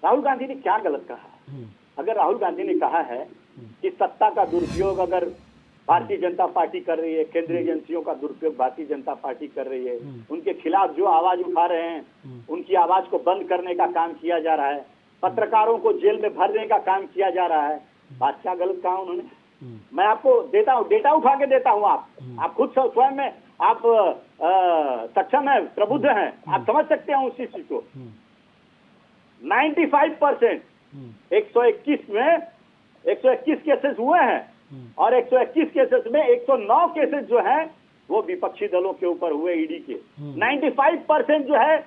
राहुल गांधी ने क्या गलत कहा? अगर राहुल गांधी ने कहा है कि सत्ता का दुरुपयोग अगर भारतीय जनता पार्टी कर रही है, केंद्रीय एजेंसियों का दुरुपयोग भारतीय जनता पार्टी कर रही है, उनके खिलाफ जो आवाज उठा रहे हैं उनकी आवाज को बंद करने का काम किया जा रहा है, पत्रकारों को जेल में भरने का काम किया जा रहा है, बात क्या गलत कहा उन्होंने? मैं आपको देता हूँ, डेटा उठा के देता हूँ, आप खुद स्वयं में आप सक्षम है, प्रबुद्ध हैं, आप समझ सकते हैं उस चीज को। 95% 121 में 121 केसेस हुए हैं, और 121 केसेस में 109 केसेस जो हैं वो विपक्षी दलों के ऊपर हुए, ईडी के। 95% जो है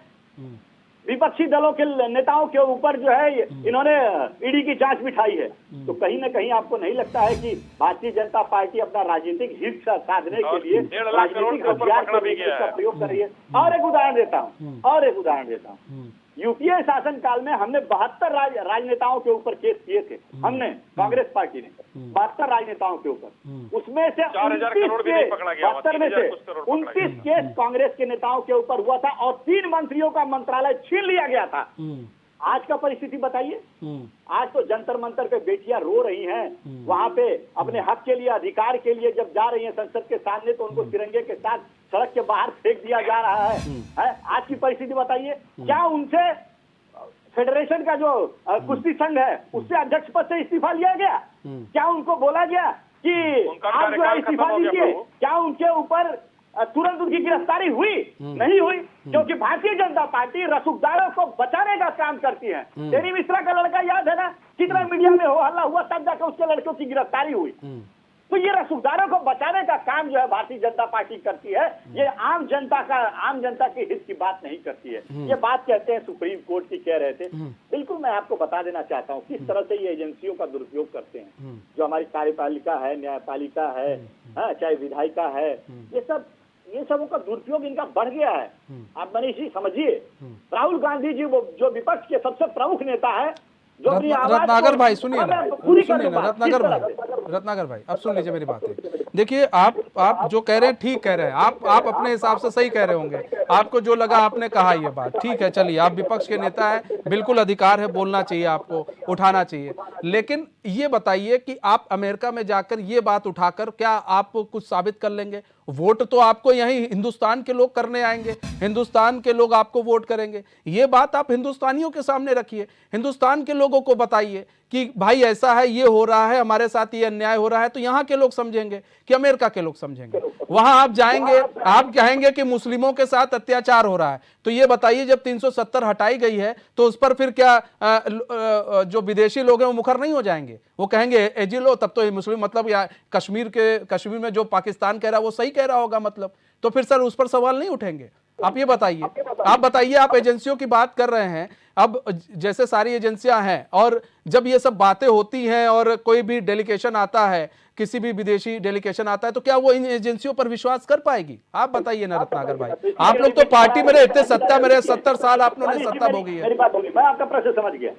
विपक्षी दलों के नेताओं के ऊपर जो है इन्होंने ईडी की जांच बिठाई है। तो कहीं ना कहीं आपको नहीं लगता है कि भारतीय जनता पार्टी अपना राजनीतिक हित साधने के लिए राजनीतिक हथियार का प्रयोग कर रही है? और एक उदाहरण देता हूँ, यूपीए शासन काल में हमने 72 राजनेताओं के ऊपर केस किए थे, हमने कांग्रेस पार्टी ने 72 राजनेताओं के ऊपर, उसमें से 29 केस कांग्रेस के नेताओं के ऊपर हुआ था, और 3 मंत्रियों का मंत्रालय छीन लिया गया था। आज का परिस्थिति बताइए, आज तो जंतर मंतर पे बेटियां रो रही हैं, वहां पे अपने हक के लिए, अधिकार के लिए जब जा रही हैं संसद के सामने तो उनको तिरंगे के साथ सड़क के बाहर फेंक दिया जा रहा है। आज की परिस्थिति बताइए, क्या उनसे फेडरेशन का जो कुश्ती संघ है उससे अध्यक्ष पद से इस्तीफा लिया गया? क्या उनको बोला गया कि आप जो है इस्तीफा दीजिए? क्या उनके ऊपर तुरंत उनकी गिरफ्तारी हुई? नहीं हुई, क्योंकि भारतीय जनता पार्टी रसूखदारों को बचाने का काम करती है। तेरी मिश्रा का लड़का याद है ना, कितना मीडिया में हो हल्ला हुआ, तब जाकर उसके लड़कों की गिरफ्तारी हुई। तो ये रसूखदारों को बचाने का काम जो है भारतीय जनता पार्टी करती है, ये आम जनता के हित की बात नहीं करती है। ये बात कहते हैं सुप्रीम कोर्ट की कह रहे थे, बिल्कुल मैं आपको बता देना चाहता हूँ किस तरह से ये एजेंसियों का दुरुपयोग करते हैं। जो हमारी कार्यपालिका है, न्यायपालिका है, चाहे विधायिका है, ये सब का दुरुपयोग इनका बढ़ गया है। आप मनीष जी समझिए, राहुल गांधी जी वो जो विपक्ष के सबसे प्रमुख नेता है, रत्नाकर भाई सुनिए ना, रत्नाकर भाई अब सुन लीजिए मेरी बात है। देखिए आप जो कह रहे हैं ठीक कह रहे हैं, आप अपने हिसाब से सही कह रहे होंगे, आपको जो लगा आपने कहा ये बात ठीक है, चलिए आप विपक्ष के नेता हैं, बिल्कुल अधिकार है, बोलना चाहिए, आपको उठाना चाहिए। लेकिन ये बताइए कि आप अमेरिका में जाकर ये बात उठाकर क्या आप कुछ साबित कर लेंगे? वोट तो आपको यहीं हिंदुस्तान के लोग करने आएंगे, हिंदुस्तान के लोग आपको वोट करेंगे। ये बात आप हिंदुस्तानियों के सामने रखिए, हिंदुस्तान के लोगों को बताइए कि भाई ऐसा है, ये हो रहा है, हमारे साथ ये अन्याय हो रहा है। तो यहाँ के लोग समझेंगे कि अमेरिका के लोग समझेंगे? वहां आप जाएंगे, आप कहेंगे कि मुस्लिमों के साथ अत्याचार हो रहा है। तो ये बताइए जब 370 हटाई गई है तो उस पर फिर क्या जो विदेशी लोग हैं वो मुखर नहीं हो जाएंगे? वो कहेंगे एजी लो, तब तो ये मुस्लिम, मतलब या कश्मीर में जो पाकिस्तान कह रहा है वो सही कह रहा होगा, मतलब तो फिर सर उस पर सवाल नहीं उठेंगे? आप ये बताइए, आप एजेंसियों की बात कर रहे हैं। अब जैसे सारी एजेंसियां हैं और जब ये सब बातें होती हैं और कोई भी डेलीगेशन आता है, किसी भी विदेशी डेलीगेशन आता है, तो क्या वो इन एजेंसियों पर विश्वास कर पाएगी? आप बताइए ना रत्नाकर भाई, आप लोग तो पार्टी में रहे, इतने सत्ता में रहे, 70 साल आप लोगों ने सत्ता भोगी है। मेरी बात होगी, मैं आपका प्रश्न समझ गया।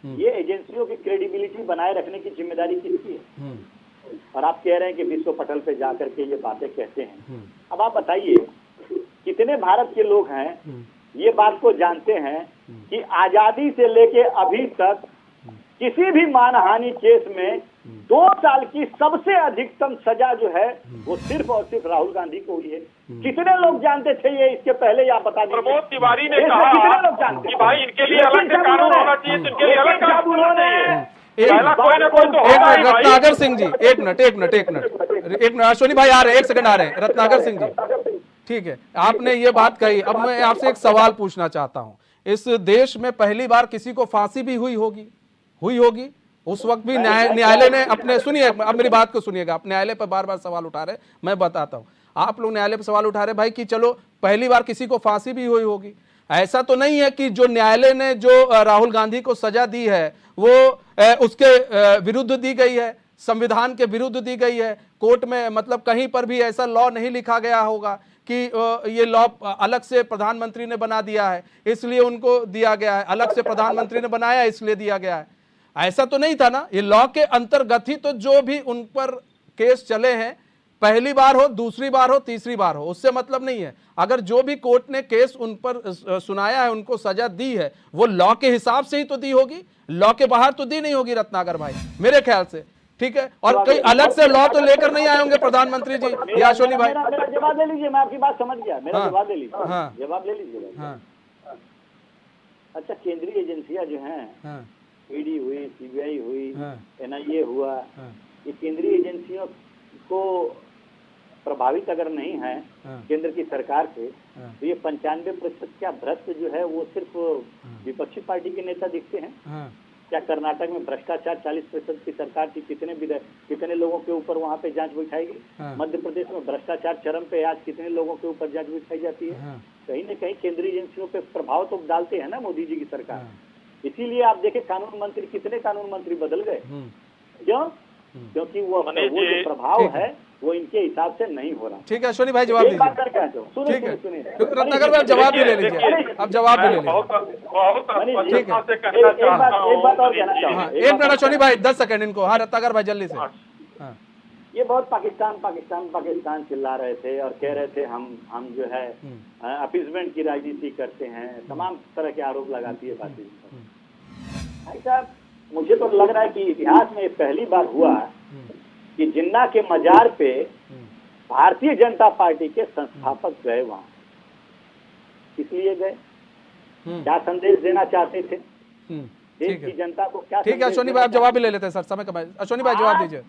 ये एजेंसियों की क्रेडिबिलिटी बनाए रखने की जिम्मेदारी किसकी है? और आप कह रहे हैं कि विश्व पटल पे जाकर के ये बातें कहते हैं। अब आप बताइए कितने भारत के लोग हैं ये बात को जानते हैं कि आजादी से लेके अभी तक किसी भी मानहानि केस में 2 साल की सबसे अधिकतम सजा जो है वो सिर्फ और सिर्फ राहुल गांधी को हुई है। कितने लोग जानते थे ये इसके पहले, आप बता दीजिए। प्रमोद तिवारी ने कितने कहा लोग जानते कि भाई इनके लिए अलग से कानून होना चाहिए, तो इनके लिए अलग कानून होना चाहिए। एक पहला कोई ना कोई तो एक होगा ही मिनट भाई। रत्नाकर सिंह जी, एक मिनट अश्विनी भाई आ रहे हैं, 1 सेकंड आ रहे हैं। रत्नाकर सिंह जी, ठीक है, आपने ये बात कही। अब मैं आपसे एक सवाल पूछना चाहता हूं। इस देश में पहली बार किसी को फांसी भी हुई होगी। उस वक्त भी न्यायालय ने अपने, सुनिए अब मेरी बात को सुनिएगा, आप न्यायालय पर बार बार सवाल उठा रहे, मैं बताता हूं। आप लोग न्यायालय पर सवाल उठा रहे भाई कि चलो पहली बार किसी को फांसी भी हुई होगी। ऐसा तो नहीं है कि जो न्यायालय ने जो राहुल गांधी को सजा दी है वो उसके विरुद्ध दी गई है, संविधान के विरुद्ध दी गई है। कोर्ट में मतलब कहीं पर भी ऐसा लॉ नहीं लिखा गया होगा कि ये लॉ अलग से प्रधानमंत्री ने बना दिया है इसलिए उनको दिया गया है, अलग से प्रधानमंत्री ने बनाया इसलिए दिया गया है। ऐसा तो नहीं था ना। ये लॉ के अंतर्गत ही तो जो भी उन पर केस चले हैं, पहली बार हो, दूसरी बार हो, तीसरी बार हो, उससे मतलब नहीं है। अगर जो भी कोर्ट ने केस उन पर सुनाया है, उनको सजा दी है, वो लॉ के हिसाब से ही तो दी होगी, लॉ के बाहर तो दी नहीं होगी रत्नाकर भाई, मेरे ख्याल से। ठीक है, और कई अलग से लॉ तो लेकर नहीं आए होंगे प्रधानमंत्री जी या अश्विनी भाई। मेरा जवाब ले लीजिए, मैं आपकी बात समझ गया। मेरा जवाब ले लीजिए। हाँ। जवाब ले लीजिए। हाँ। अच्छा, केंद्रीय एजेंसियां जो हैं, हाँ। ईडी हुई, सीबीआई हुई, हाँ। एनआईए हुआ, हाँ। ये केंद्रीय एजेंसियों को प्रभावित अगर नहीं है हाँ। केंद्र की सरकार से, हाँ। तो ये 95% क्या भ्रष्ट जो है वो सिर्फ विपक्षी पार्टी के नेता दिखते हैं? हाँ। क्या कर्नाटक में भ्रष्टाचार 40% की सरकार थी, कितने लोगों के ऊपर वहाँ पे जांच बिठाएगी? हाँ। मध्य प्रदेश में भ्रष्टाचार चरम पे, आज कितने लोगों के ऊपर जांच बिठाई जाती है? हाँ। कहीं न कहीं केंद्रीय एजेंसियों पे प्रभाव तो डालते हैं ना मोदी जी की सरकार। हाँ। इसीलिए आप देखें कानून मंत्री, कितने कानून मंत्री बदल गए। क्यों? क्योंकि वो जो प्रभाव है वो इनके हिसाब से नहीं हो रहा। ठीक है अश्विनी भाई, जवाब एक बात दीजिए। करके आते हो, ठीक है, सुनिए। रत्नाकर भाई जवाब भी ले लीजिए, अब जवाब भी ले लीजिए। बहुत ठीक है। एक बात और कहना हाँ, चाहूँगा। एक मिनट अश्विनी भाई, 10 सेकंड इनको। हाँ रत्नाकर भाई जल्दी से। हाँ। ये बहुत पाकिस्तान चिल्ला रहे थे और कह रहे थे हम जो है अपीजमेंट की राजनीति करते हैं, तमाम तरह के आरोप लगाती है पार्टी। भाई साहब, मुझे तो लग रहा है कि इतिहास में पहली बार हुआ कि जिन्ना के मजार पे भारतीय जनता पार्टी के संस्थापक गए वहां। इसलिए गए, क्या संदेश देना चाहते थे देश की जनता को? क्या ठीक है अश्विनी भाई, आप जवाब भी ले लेते हैं सर, समय कमाए। अश्विनी भाई जवाब दीजिए।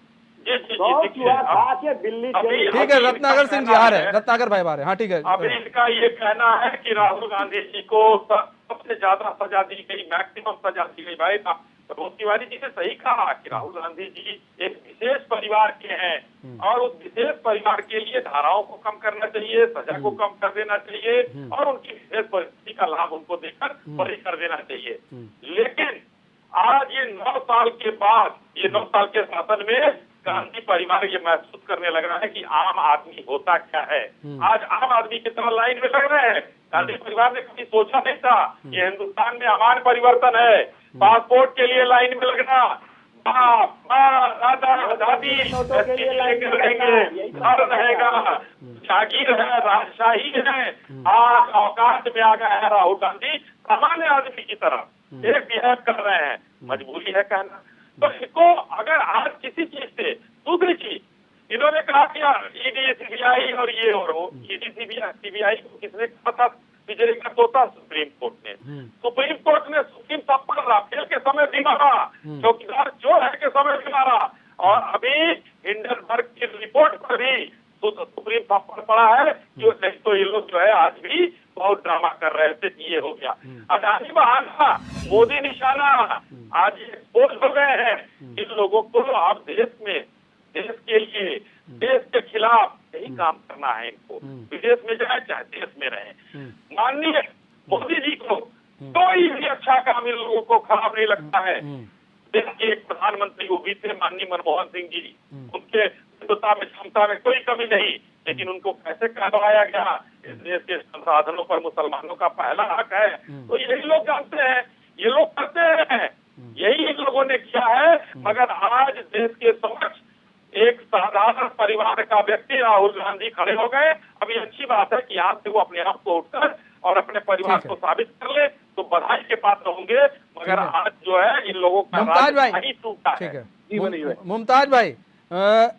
दिल्ली ठीक है, रत्नाकर सिंह जी आ रहे हैं, रत्नाकर भाई आ रहे हैं। हाँ ठीक है। अभी इनका ये कहना है कि राहुल गांधी जी को सबसे ज्यादा सजा दी गई, मैक्सिमम सजा दी गई। भाई प्रमोद तिवारी जी ने सही कहा कि राहुल गांधी जी एक विशेष परिवार के हैं और उस विशेष परिवार के लिए धाराओं को कम करना चाहिए, सजा को कम कर देना चाहिए और उनकी विशेष परिस्थिति का लाभ उनको देकर बरी कर देना चाहिए। लेकिन आज ये 9 साल के बाद, ये 9 साल के शासन में गांधी परिवार ये महसूस करने लग रहा है कि आम आदमी होता क्या है। आज आम आदमी की तरह लाइन में लग रहे हैं। गांधी परिवार ने कभी सोचा नहीं था कि हिंदुस्तान में अमान परिवर्तन है, पासपोर्ट के लिए लाइन में लगना, बाप दादा दादी रहेंगे, घर रहेगा, जागीर है, राजशाही है। आज अवकाश में आ गया है राहुल गांधी, सामान्य आदमी की तरह एक बिहेव कर रहे हैं। मजबूरी है कहना। तो इसको अगर आज किसी चीज से, दूसरी चीज इन्होंने कहा कि ईडी सीबीआई और ये और वो, ईडी सीबीआई को किसने कहा था पिछले का तोता? सुप्रीम कोर्ट ने। सुप्रीम कोर्ट ने सुप्रीम पर राफेल के समय भी मारा, चौकीदार चोर है के समय भी मारा, और अभी हिंडनबर्ग की रिपोर्ट पर भी सुप्रीम थप्पड़ पड़ा है कि नहीं तो ये लोग जो है आज भी बहुत ड्रामा कर रहे थे, ये हो गया। अडानी बहाना, मोदी निशाना, आज एक्सपोज हो गए हैं। इन लोगों को आप देश में, देश के लिए, देश के खिलाफ यही काम करना है इनको। विदेश में जाए चाहे देश में रहे। माननीय मोदी जी को कोई भी अच्छा काम इन लोगों को खराब नहीं लगता है। देश के एक प्रधानमंत्री वो भी थे माननीय मनमोहन सिंह जी, उनके क्षमता में कोई कमी नहीं, लेकिन उनको कैसे कहलवाया गया। इस देश के संसाधनों पर मुसलमानों का पहला हक है, तो यही लोग जानते हैं, ये लोग करते हैं, यही इन लोगों ने किया है। मगर आज देश के समक्ष एक साधारण परिवार का व्यक्ति राहुल गांधी खड़े हो गए। अब ये अच्छी बात है कि यहाँ से वो अपने आप को उठकर और अपने परिवार को साबित कर ले तो बधाई के पात्र होंगे। मगर आज जो है इन लोगों का मुमताज भाई, राज टूटा ठीक है। है जी मनीष भाई। मुमताज भाई,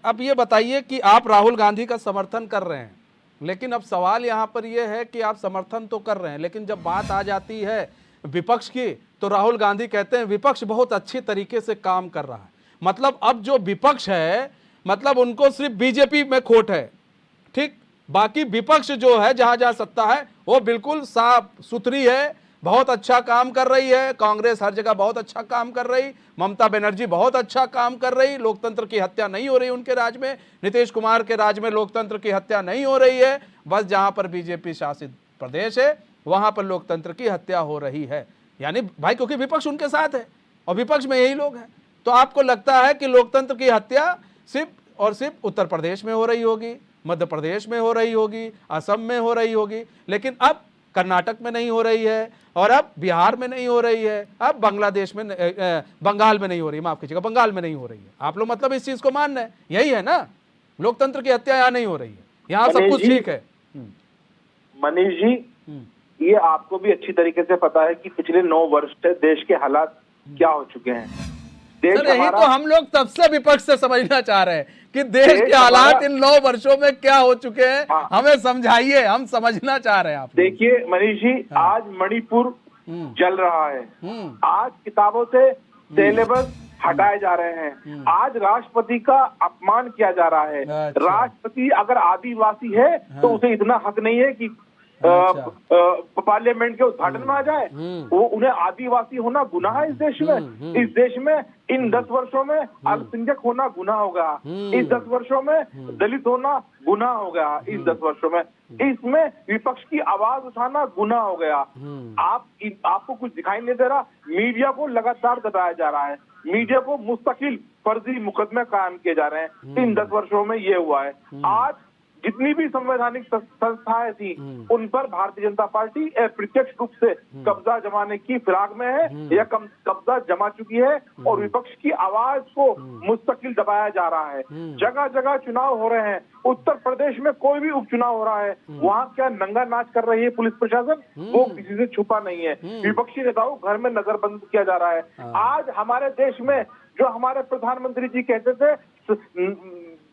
अब ये बताइए कि आप राहुल गांधी का समर्थन कर रहे हैं, लेकिन अब सवाल यहाँ पर यह है कि आप समर्थन तो कर रहे हैं, लेकिन जब बात आ जाती है विपक्ष की तो राहुल गांधी कहते हैं विपक्ष बहुत अच्छी तरीके से काम कर रहा है। मतलब अब जो विपक्ष है, मतलब उनको सिर्फ बीजेपी में खोट है, ठीक, बाकी विपक्ष जो है जहां जहां सत्ता है वो बिल्कुल साफ सुथरी है, बहुत अच्छा काम कर रही है। कांग्रेस हर जगह बहुत अच्छा काम कर रही, ममता बनर्जी बहुत अच्छा काम कर रही, लोकतंत्र की हत्या नहीं हो रही उनके राज में, नीतीश कुमार के राज में लोकतंत्र की हत्या नहीं हो रही है। बस जहां पर बीजेपी शासित प्रदेश है वहां पर लोकतंत्र की हत्या हो रही है। यानी भाई क्योंकि विपक्ष उनके साथ है और विपक्ष में यही लोग हैं, तो आपको लगता है कि लोकतंत्र की हत्या सिर्फ और सिर्फ उत्तर प्रदेश में हो रही होगी, मध्य प्रदेश में हो रही होगी, असम में हो रही होगी, लेकिन अब कर्नाटक में नहीं हो रही है और अब बिहार में नहीं हो रही है, अब बांग्लादेश में बंगाल में नहीं हो रही, माफ कीजिएगा बंगाल में नहीं हो रही है। आप लोग मतलब इस चीज को मान रहे हैं, यही है ना, लोकतंत्र की हत्या यहाँ नहीं हो रही है, यहाँ सब कुछ ठीक है। मनीष जी, ये आपको भी अच्छी तरीके से पता है कि पिछले 9 वर्ष से देश के हालात क्या हो चुके हैं। देश सर यही हमारा, तो हम लोग तब से विपक्ष से समझना चाह रहे हैं कि देश के हालात इन 9 वर्षों में क्या हो चुके हैं। हाँ। हमें समझाइए, हम समझना चाह रहे हैं। आप देखिए मनीष जी, आज मणिपुर जल रहा है, आज किताबों से सिलेबस हटाए जा रहे हैं, आज राष्ट्रपति का अपमान किया जा रहा है। अच्छा। राष्ट्रपति अगर आदिवासी है तो उसे इतना हक नहीं है कि पार्लियामेंट के उद्घाटन में आ जाए। वो उन्हें आदिवासी होना गुनाह है इस देश में। इस देश में इन 10 वर्षों में अल्पसंख्यक होना गुनाह होगा, इस 10 वर्षों में दलित होना गुनाह हो गया, इस 10 वर्षों में इसमें विपक्ष की आवाज उठाना गुनाह हो गया। आपको कुछ दिखाई नहीं दे रहा, मीडिया को लगातार दबाया जा रहा है, मीडिया को मुस्तकिल फर्जी मुकदमे कायम किए जा रहे हैं। इन 10 वर्षों में ये हुआ है। आज जितनी भी संवैधानिक संस्थाएं थी उन पर भारतीय जनता पार्टी प्रत्यक्ष रूप से कब्जा जमाने की फिराक में है या कब्जा जमा चुकी है और विपक्ष की आवाज को मुस्तकिल दबाया जा रहा है। जगह जगह चुनाव हो रहे हैं, उत्तर प्रदेश में कोई भी उपचुनाव हो रहा है, वहाँ क्या नंगा नाच कर रही है पुलिस प्रशासन, वो किसी से छुपा नहीं है। विपक्षी नेताओं घर में नजरबंद किया जा रहा है। आज हमारे देश में जो हमारे प्रधानमंत्री जी कहते थे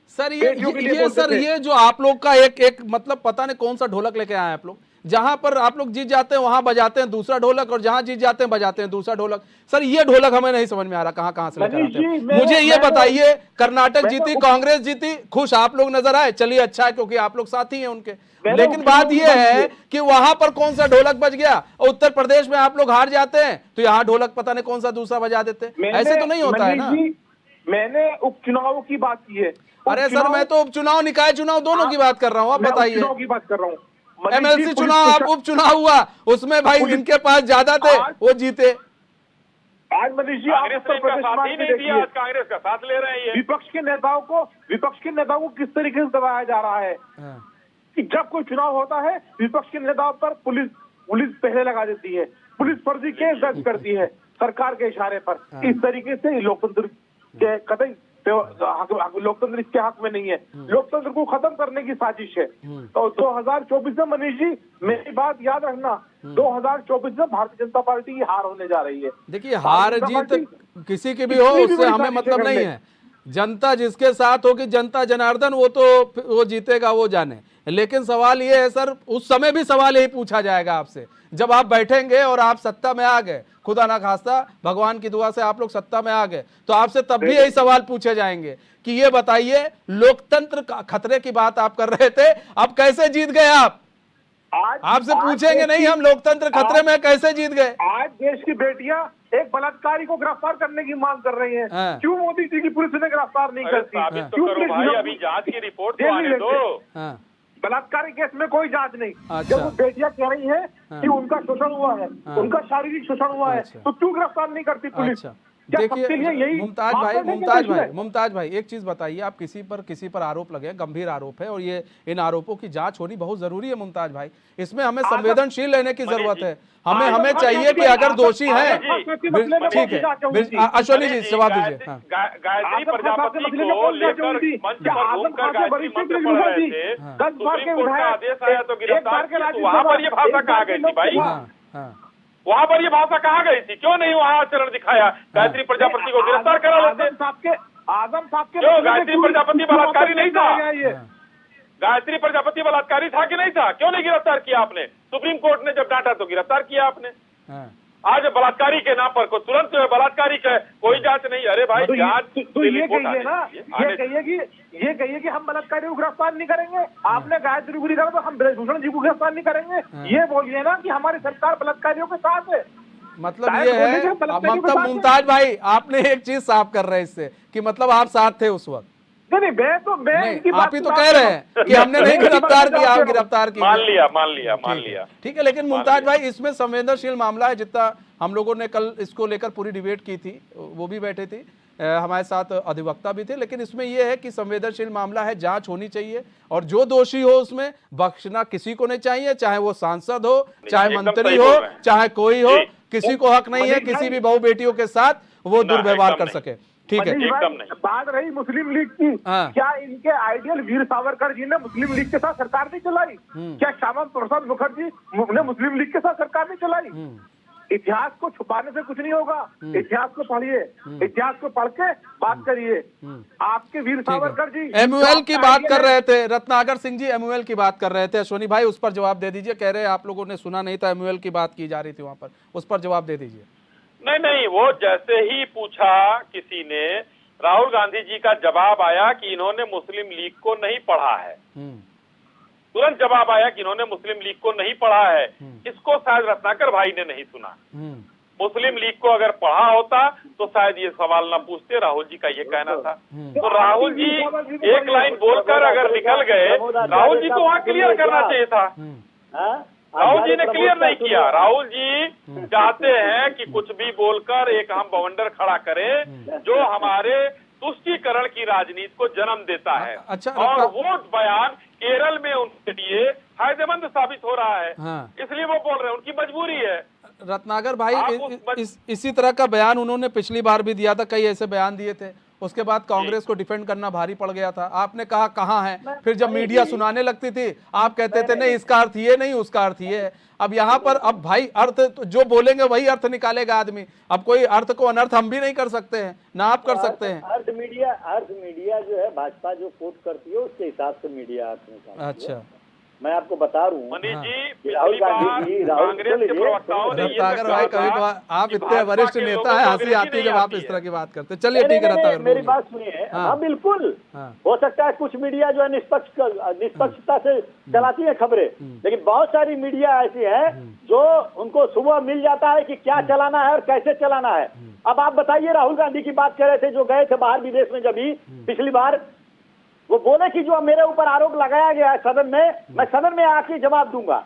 सर ये जो आप लोग का एक मतलब पता नहीं कौन सा ढोलक लेके आए हैं आप लोग, जहां पर आप लोग जीत जाते हैं वहां बजाते हैं दूसरा ढोलक और जहां जीत जाते हैं बजाते हैं दूसरा ढोलक। सर ये ढोलक हमें नहीं समझ में आ रहा कहां से लेकर आते हैं। मुझे ये बताइए, कर्नाटक जीती, कांग्रेस जीती, खुश आप लोग नजर आए, चलिए अच्छा है क्योंकि आप लोग साथी हैं उनके, लेकिन बात यह है कि वहां पर कौन सा ढोलक बज गया और उत्तर प्रदेश में आप लोग हार जाते हैं तो यहाँ ढोलक पता नहीं कौन सा दूसरा बजा देते। ऐसे तो नहीं होता है ना। मैंने उपचुनावों की बात की है। अरे सर मैं तो उपचुनाव निकाय चुनाव दोनों की बात कर रहा हूँ, आप बताइए। चुनाव की बात कर रहा हूँ। एमएलसी चुनाव आप उपचुनाव हुआ उसमें भाई जिनके पास ज्यादा थे वो जीते। आज मनीष जी कांग्रेस ने इनका साथ ही नहीं दिया, आज कांग्रेस का साथ ले रहे हैं। विपक्ष के नेताओं को किस तरीके से दबाया जा रहा है कि जब कोई चुनाव होता है विपक्ष के नेताओं पर पुलिस पहले लगा देती है, पुलिस फर्जी केस दर्ज करती है सरकार के इशारे पर। इस तरीके से लोकतंत्र के कतई लोकतंत्र इसके हक में नहीं है। लोकतंत्र को खत्म करने की साजिश है। तो 2024 में मनीष जी मेरी बात याद रखना, 2024 में भारतीय जनता पार्टी की हार होने जा रही है। देखिए हार जीत किसी की भी हो उससे हमें मतलब नहीं है, जनता जिसके साथ होगी, जनता जनार्दन वो जीतेगा वो जाने। लेकिन सवाल ये है सर, उस समय भी सवाल यही पूछा जाएगा आपसे जब आप बैठेंगे और आप सत्ता में आ गए, खुदा ना खास्ता भगवान की दुआ से आप लोग सत्ता में आ गए, तो आपसे तब भी यही सवाल पूछे जाएंगे कि ये बताइए लोकतंत्र का खतरे की बात आप कर रहे थे, अब कैसे जीत गए आप? आपसे पूछेंगे नहीं हम लोकतंत्र खतरे में कैसे जीत गए? आज देश की बेटियां एक बलात्कारी को गिरफ्तार करने की मांग कर रही हैं। क्यों मोदी जी की पुलिस ने गिरफ्तार नहीं करती? क्यों भाई, अभी जांच की रिपोर्ट तो आने दो। बलात्कारी केस में कोई जांच नहीं। जब वो बेटियां कह रही हैं कि उनका शोषण हुआ है, उनका शारीरिक शोषण हुआ है, तो क्यों गिरफ्तार नहीं करती पुलिस? क्या सबके लिए देखिए यही मुमताज भाई, मुमताज भाई एक चीज बताइए, आप किसी पर आरोप लगे, गंभीर आरोप है और ये इन आरोपों की जांच होनी बहुत जरूरी है मुमताज भाई, इसमें हमें संवेदनशील रहने की जरूरत है। हमें चाहिए कि अगर दोषी हैं, ठीक है, अश्वनी जी जवाब दीजिए। हाँ। गायत्री प्रजापति को लेकर मंच पर घूमकर गायत्री मंत्र पढ़ रहे थे, सुप्रीम कोर्ट का आदेश आया तो गिरफ्तार किया, तो वहां पर ये भाषा कहाँ गई थी भाई? वहां पर ये भाषा कहाँ गई थी? क्यों नहीं वहां आचरण दिखाया? गायत्री प्रजापति को गिरफ्तार करा लेते। आजम साहब के क्यों गायत्री प्रजापति बलात्कारी नहीं था? गायत्री प्रजापति बलात्कारी था कि नहीं था? क्यों नहीं गिरफ्तार किया आपने? सुप्रीम कोर्ट ने जब डांटा तो गिरफ्तार किया आपने। आज बलात्कारी के नाम पर को तुरंत बलात्कारी का कोई जांच नहीं। अरे भाई जांच तो ये कहिए ना, ये कहिए कि हम बलात्कारी को गिरफ्तार नहीं करेंगे, आपने गायत्री को करा तो हम ब्रजभूषण जी को गिरफ्तार नहीं करेंगे। ये बोलिए ना कि हमारी सरकार बलात्कारियों के साथ है। मतलब ये है, मतलब मुमताज भाई आपने एक चीज साफ कर रहे हैं इससे कि मतलब आप साथ थे उस वक्त। नहीं मैं आप ही तो कह रहे हैं कि हमने नहीं गिरफ्तार किया, आप गिरफ्तार किया। मान लिया ठीक है, लेकिन मुमताज भाई इसमें संवेदनशील मामला है। जितना हम लोगों ने कल इसको लेकर पूरी डिबेट की थी, वो भी बैठे थे, हमारे साथ अधिवक्ता भी थे, लेकिन इसमें यह है कि संवेदनशील मामला है, जांच होनी चाहिए और जो दोषी हो उसमें बख्शना किसी को नहीं चाहिए, चाहे वो सांसद हो, चाहे मंत्री हो, चाहे कोई हो, किसी को हक नहीं है किसी भी बहू बेटियों के साथ वो दुर्व्यवहार कर सके। ठीक है, बात रही मुस्लिम लीग की, क्या इनके आइडियल वीर सावरकर जी ने मुस्लिम लीग के साथ सरकार नहीं चलाई? क्या श्यामा प्रसाद मुखर्जी ने मुस्लिम लीग के साथ सरकार नहीं चलाई? इतिहास को छुपाने से कुछ नहीं होगा, इतिहास को पढ़िए, इतिहास को पढ़ के बात करिए। आपके वीर सावरकर जी एमयूएल की बात कर रहे थे, रत्नाकर सिंह जी एमयूएल की बात कर रहे थे। अश्वनी भाई उस पर जवाब दे दीजिए, कह रहे हैं आप लोगों ने सुना नहीं था, एमयूएल की बात की जा रही थी वहां पर, उस पर जवाब दे दीजिए। नहीं, वो जैसे ही पूछा किसी ने, राहुल गांधी जी का जवाब आया कि इन्होंने मुस्लिम लीग को नहीं पढ़ा है। तुरंत जवाब आया कि इन्होंने मुस्लिम लीग को नहीं पढ़ा है। इसको शायद रत्नाकर भाई ने नहीं सुना। मुस्लिम लीग को अगर पढ़ा होता तो शायद ये सवाल ना पूछते, राहुल जी का ये कहना था। तो राहुल जी एक लाइन बोलकर अगर निकल गए, राहुल जी को वहां क्लियर करना चाहिए था। राहुल जी ने क्लियर नहीं किया। राहुल जी चाहते हैं कि कुछ भी बोलकर एक हम बवंडर खड़ा करें जो हमारे तुष्टीकरण की राजनीति को जन्म देता है। अच्छा, और वो बयान केरल में उनके लिए फायदेमंद साबित हो रहा है। इसलिए वो बोल रहे हैं, उनकी मजबूरी है। रत्नाकर भाई इसी तरह का बयान उन्होंने पिछली बार भी दिया था, कई ऐसे बयान दिए थे, उसके बाद कांग्रेस को डिफेंड करना भारी पड़ गया था। आपने कहा कहाँ है, फिर जब मीडिया सुनाने लगती थी आप कहते थे नहीं इसका अर्थ ये नहीं, उसका अर्थ ये है। अब यहाँ पर अब भाई अर्थ तो जो बोलेंगे वही अर्थ निकालेगा आदमी। अब कोई अर्थ को अनर्थ हम भी नहीं कर सकते हैं, ना आप कर सकते हैं। अर्थ मीडिया जो है भाजपा जो कोट करती है उसके हिसाब से मीडिया अर्थ निकालती है। अच्छा, मैं आपको बता रहा हूँ मनीष जी, राहुल गांधी जी कांग्रेस के प्रवक्ताओं ने रत्नाकर भाई कभी आप इतने वरिष्ठ नेता हैं, हंसी आती है जब आप इस तरह की बात करते हैं। चलिए ठीक है रत्नाकर, मेरी बात सुनिए। हाँ बिल्कुल, हो सकता है कुछ मीडिया जो है निष्पक्षता से चलाती है खबरें, लेकिन बहुत सारी मीडिया ऐसी है जो उनको सुबह मिल जाता है कि क्या चलाना है और कैसे चलाना है। अब आप बताइए, राहुल गांधी की बात कर रहे थे जो गए थे बाहर विदेश में, जब पिछली बार वो बोले कि जो मेरे ऊपर आरोप लगाया गया है सदन में, मैं सदन में आके जवाब दूंगा।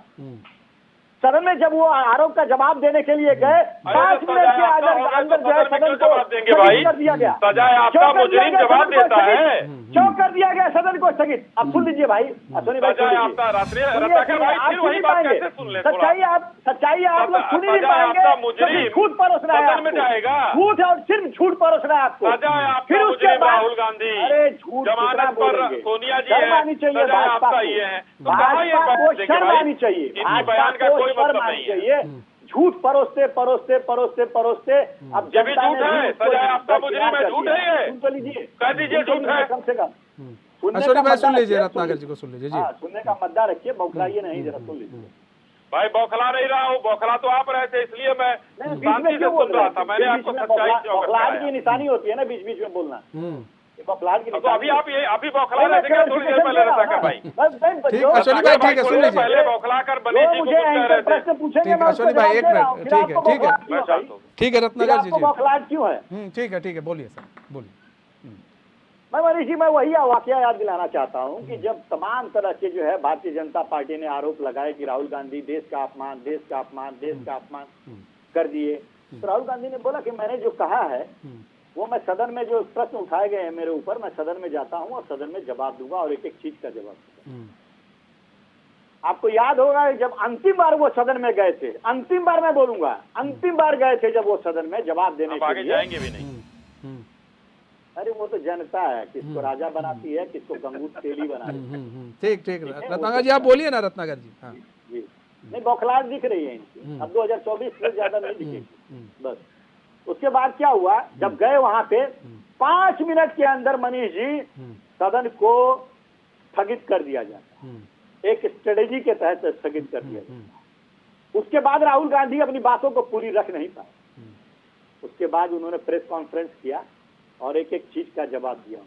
सदन में जब वो आरोप का जवाब देने के लिए गए, 5 मिनट के अंदर जो है सदन को स्थगित कर दिया गया। सजाए आपका मुजरिम जवाब देता है, क्यों कर दिया गया सदन को स्थगित? अब सुन लीजिए भाई, सच्चाई आप लोग सुन ही नहीं पाएंगे। झूठ परोस रहा है, झूठ और सिर्फ झूठ परोस रहा है आपको। फिर उसके बाद राहुल गांधी अरे झूठ जमानत पर सोनिया जी है, आनी चाहिए भाजपा को, शर्म आनी चाहिए, बयान का कोई मतलब नहीं है। झूठ परोसते परोसते परोसते परोसते अब जब झूठ है, सजाए आपका मुजरिम है, झूठ है, सुन तो लीजिए, कह दीजिए झूठ है कम से कम। सुन लीजिए रत्नाकर जी को, सुन लीजिए जी, सुनने का मद्दा रखिए, बौखलाइए नहीं, जरा सुन लीजिए। भाई बौखला नहीं रहा हूँ, बौखला तो आप रहे थे, इसलिए मैं शांति से सुन रहा था। मैंने आपको सच्चाई बौखलाहट की निशानी होती है ना बीच बीच में बोलना। तो अभी आप ये अभी बौखला रहे थे क्या थोड़ी देर पहले रत्नाकर भाई? ठीक है अश्वनी भाई, ठीक है सुन लीजिए, पहले बौखला कर बनी जी को कुछ कह रहे थे। ठीक है अश्वनी भाई, एक मिनट, ठीक है ठीक है रत्नाकर जी, बौखलाहट क्यों है? ठीक है बोलिए सर, बोलिए। मैं मनीष जी, मैं वही वाकया याद दिलाना चाहता हूं कि जब तमाम तरह के जो है भारतीय जनता पार्टी ने आरोप लगाए कि राहुल गांधी देश का अपमान कर दिए, तो राहुल गांधी ने बोला कि मैंने जो कहा है वो मैं सदन में, जो प्रश्न उठाए गए हैं मेरे ऊपर, मैं सदन में जाता हूं और सदन में जवाब दूंगा और एक एक चीज का जवाब दूंगा। आपको याद होगा जब अंतिम बार वो सदन में गए थे, अंतिम बार मैं बोलूंगा, अंतिम बार गए थे जब वो सदन में जवाब देने के आगे लिए, जाएंगे भी नहीं। अरे वो तो जनता है, किसको राजा बनाती है, किसको गंगूत तेली बनाती है। ठीक ठीक रत्नाकर जी, आप बोलिए ना रत्नाकर जी। हाँ जी, नहीं बौखलाहट दिख रही है इनकी, अब 2024 से ज्यादा नहीं दिखेगी बस। उसके बाद क्या हुआ, जब गए वहां पे 5 मिनट के अंदर मनीष जी सदन को स्थगित कर दिया जाता, एक स्ट्रेटेजी के तहत स्थगित कर दिया जाता। उसके बाद राहुल गांधी अपनी बातों को पूरी रख नहीं पाए। उसके बाद उन्होंने प्रेस कॉन्फ्रेंस किया और एक एक चीज का जवाब दिया।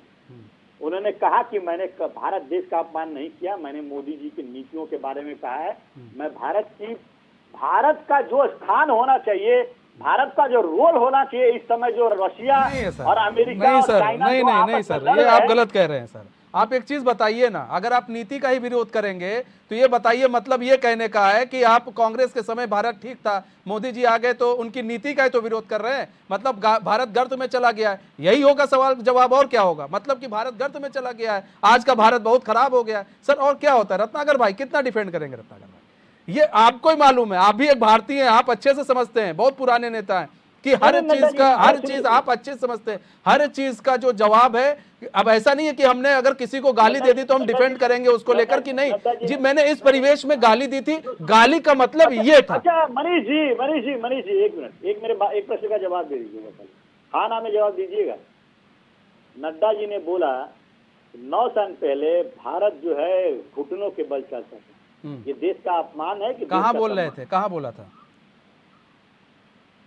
उन्होंने कहा कि मैंने भारत देश का अपमान नहीं किया, मैंने मोदी जी की नीतियों के बारे में कहा है। मैं भारत का जो स्थान होना चाहिए, भारत का जो रोल होना चाहिए इस समय, जो रशिया और अमेरिका और चाइना नहीं सर, ये आप गलत कह रहे हैं सर। आप एक चीज बताइए ना, अगर आप नीति का ही विरोध करेंगे तो ये बताइए, मतलब ये कहने का है कि आप कांग्रेस के समय भारत ठीक था, मोदी जी आ गए तो उनकी नीति का ही तो विरोध कर रहे हैं, मतलब भारत गर्त में चला गया है, यही होगा सवाल जवाब। और क्या होगा, मतलब कि भारत गर्त में चला गया है, आज का भारत बहुत खराब हो गया है सर। और क्या होता है रत्नाकर भाई, कितना डिफेंड करेंगे रत्नाकर भाई, ये आपको ही मालूम है, आप भी एक भारतीय हैं, आप अच्छे से समझते हैं, बहुत पुराने नेता हैं कि हर चीज आप अच्छे से समझते हैं, हर चीज का जो जवाब है। अब ऐसा नहीं है कि हमने अगर किसी को गाली दे दी तो हम डिफेंड करेंगे उसको लेकर कि नहीं जी, मैंने इस परिवेश में गाली दी थी, गाली का मतलब ये था। अच्छा मनीष जी एक मिनट, एक प्रश्न का जवाब दे दीजिएगा, हाँ ना में जवाब दीजिएगा। नड्डा जी ने बोला 9 साल पहले भारत जो है घुटनों के बल चलता था, ये देश का अपमान है कि कहाँ बोल रहे थे, कहाँ बोला था?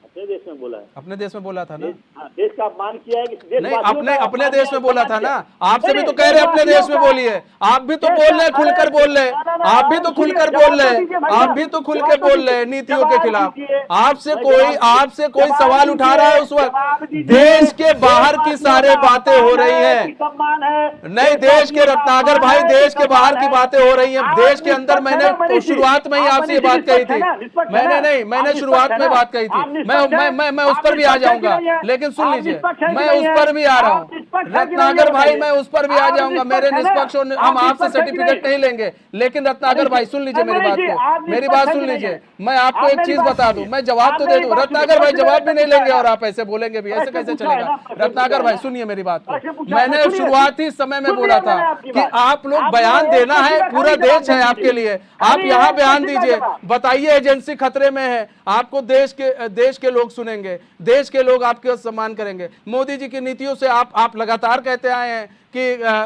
अपने देश में बोला है, अपने देश में बोला था ना। देश का अपमान किया है कि नहीं, अपने देश में बोला था ना। आपसे भी तो कह रहे अपने देश में बोलिए, आप भी तो बोल रहे, खुलकर बोल रहे, आप भी तो खुलकर बोल रहे, आप भी तो खुल के बोल रहे नीतियों के खिलाफ। आपसे कोई सवाल उठा रहा है उस वक्त, देश के बाहर की सारे बातें हो रही है। नहीं, देश के रत्नाकर भाई, देश के बाहर की बातें हो रही है, देश के अंदर मैंने शुरुआत में ही आपसे ये बात कही थी, मैंने शुरुआत में बात कही थी, मैं उस पर भी आ जाऊंगा, लेकिन सुन लीजिए, मैं उस पर भी आ रहा हूँ रत्नाकर भाई, मैं उस पर भी आ जाऊंगा। मेरे निष्पक्ष, हम आपसे सर्टिफिकेट नहीं लेंगे, लेकिन रत्नाकर भाई सुन लीजिए मेरी बात सुन लीजिए। मैं आपको एक चीज बता दूं, मैं जवाब तो दे दूं, रत्नाकर भाई जवाब भी नहीं लेंगे और आप ऐसे बोलेंगे भी, ऐसे कैसे चलेगा? रत्नाकर भाई सुनिए मेरी बात को, मैंने शुरुआती समय में बोला था कि आप लोग बयान देना है, पूरा देश है आपके लिए, आप यहाँ बयान दीजिए, बताइए एजेंसी खतरे में है, आपको देश के लोग सुनेंगे, देश के लोग आपके सम्मान करेंगे। मोदी जी की नीतियों से आप लगातार कहते आए हैं कि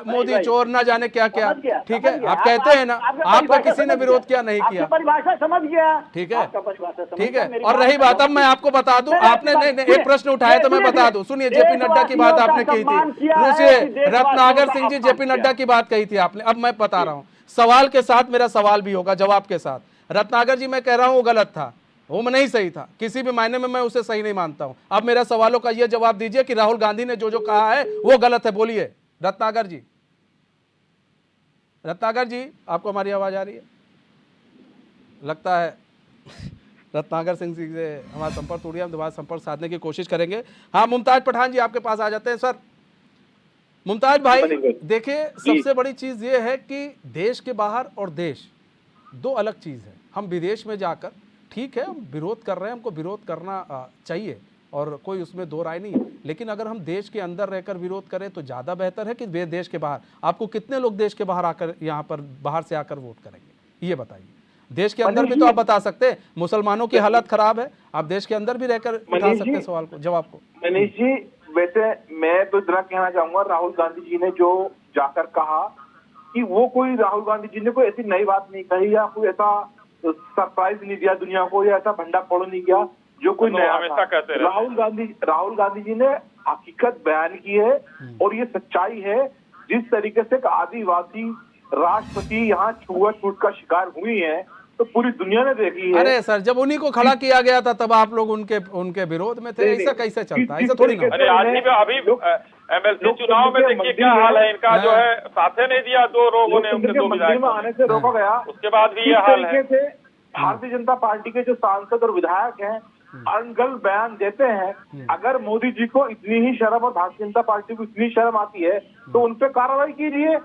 मोदी चोर ना जाने क्या क्या, ठीक है, आप कहते हैं ना, आपका किसी ने विरोध किया नहीं किया, परिभाषा समझ गया, ठीक है। और रही बात, अब मैं आपको बता दूं, आपने एक प्रश्न उठाया तो मैं बता दूं, सुनिए, जेपी नड्डा की बात आपने की थी, रत्नाकर सिंह जी, जेपी नड्डा की बात कही थी आपने, अब मैं बता रहा हूं, सवाल के साथ मेरा सवाल भी होगा, जवाब के साथ। रत्नाकर जी मैं कह रहा हूं वो गलत था, वो नहीं सही था, किसी भी मायने में मैं उसे सही नहीं मानता हूं। अब मेरा सवालों का यह जवाब दीजिए कि राहुल गांधी ने जो कहा है वो गलत है, बोलिए रत्नाकर जी। रत्नाकर जी, आपको हमारी आवाज आ रही है? लगता है रत्नाकर सिंह जी से हमारा संपर्क टूट गया, हम दोबारा संपर्क साधने की कोशिश करेंगे। हाँ, मुमताज पठान जी आपके पास आ जाते हैं। सर मुमताज भाई, देखिए, सबसे बड़ी चीज ये है कि देश के बाहर और देश दो अलग चीज है। हम विदेश में जाकर, ठीक है, हम विरोध कर रहे हैं, हमको विरोध करना चाहिए और कोई उसमें दो राय नहीं है, लेकिन अगर हम देश के अंदर रहकर विरोध करें तो ज़्यादा बेहतर है कि वे देश के बाहर। आपको कितने लोग देश के बाहर आकर, यहाँ पर बाहर से आकर वोट करेंगे, ये बताइए। देश के अंदर भी तो आप बता सकते हैं, मुसलमानों की हालत खराब है, आप देश के अंदर भी रहकर उठा सकते हैं सवाल को, जवाब को। मनीष जी, वैसे मैं तो इतना कहना चाहूंगा, राहुल गांधी जी ने जो जाकर कहा कि वो कोई, राहुल गांधी जी ने कोई ऐसी नई बात नहीं कही या कोई ऐसा सरप्राइज नहीं दिया दुनिया को, या ऐसा भंडा फोड़ नहीं किया जो कोई नया था। राहुल गांधी जी ने हकीकत बयान की है और ये सच्चाई है। जिस तरीके से आदिवासी राष्ट्रपति यहाँ छुआछूत का शिकार हुई है तो पूरी दुनिया ने देखी है। अरे सर, जब उन्हीं को खड़ा किया गया था तब आप लोग उनके विरोध में थे, ऐसा कैसे चलता है? ऐसा थोड़ी ना। अरे आज भी अभी एमएलसी चुनाव में देखिए क्या हाल है इनका, जो है साथे नहीं दिया, 2 लोगों ने उनके 2 विधायक आने से रोका गया, उसके बाद भी ये हाल है। भारतीय जनता पार्टी के जो सांसद और विधायक हैं अनगल बयान देते हैं। अगर मोदी जी को इतनी ही शर्म और भारतीय जनता पार्टी को इतनी शर्म आती है तो उन पे कार्रवाई कीजिए।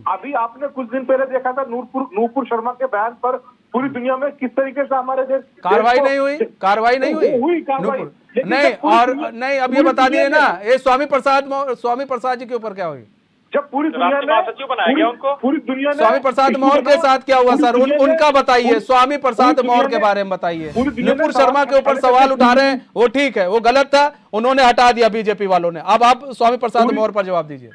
अभी आपने कुछ दिन पहले देखा था नूपुर शर्मा के बयान पर पूरी दुनिया में किस तरीके से हमारे देश कार्रवाई नहीं हुई, कार्रवाई नहीं हुई कार्रवाई नहीं। और नहीं, अब ये बता दिए ना, ये स्वामी प्रसाद जी के ऊपर क्या हुई? जब पूरी दुनिया राष्ट्रीय महासचिव बनाया गया उनको। पूरी दुनिया ने स्वामी प्रसाद मौर्य के साथ क्या हुआ सर? उनका बताइए, स्वामी प्रसाद मौर्य के बारे में बताइए। नुपुर शर्मा के ऊपर सवाल उठा रहे हैं, वो ठीक है, वो गलत था, उन्होंने हटा दिया बीजेपी वालों ने। अब आप स्वामी प्रसाद मौर्य पर जवाब दीजिए।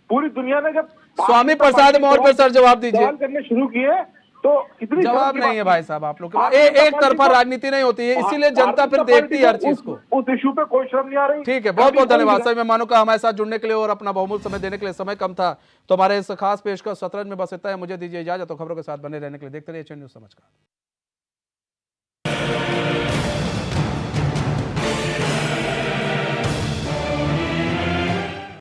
पूरी दुनिया ने जब स्वामी प्रसाद मौर्य पर सर जवाब दीजिए। सवाल करने शुरू किए तो इतनी जवाब नहीं है भाई साहब आप लोग के पास। एक तरफा राजनीति नहीं होती है, इसीलिए जनता फिर देखती है हर चीज को। उस इशू पे कोई शर्म नहीं आ रही। ठीक है, बहुत बहुत धन्यवाद सभी मेहमानों का हमारे साथ जुड़ने के लिए और अपना बहुमूल्य समय देने के लिए। समय कम था तो हमारे इस खास पेशकश शतरंज में बस इतना है। मुझे दीजिए इजाजत। तो खबरों के साथ बने रहने के लिए देखते रहिए एशियन न्यूज़ समाचार।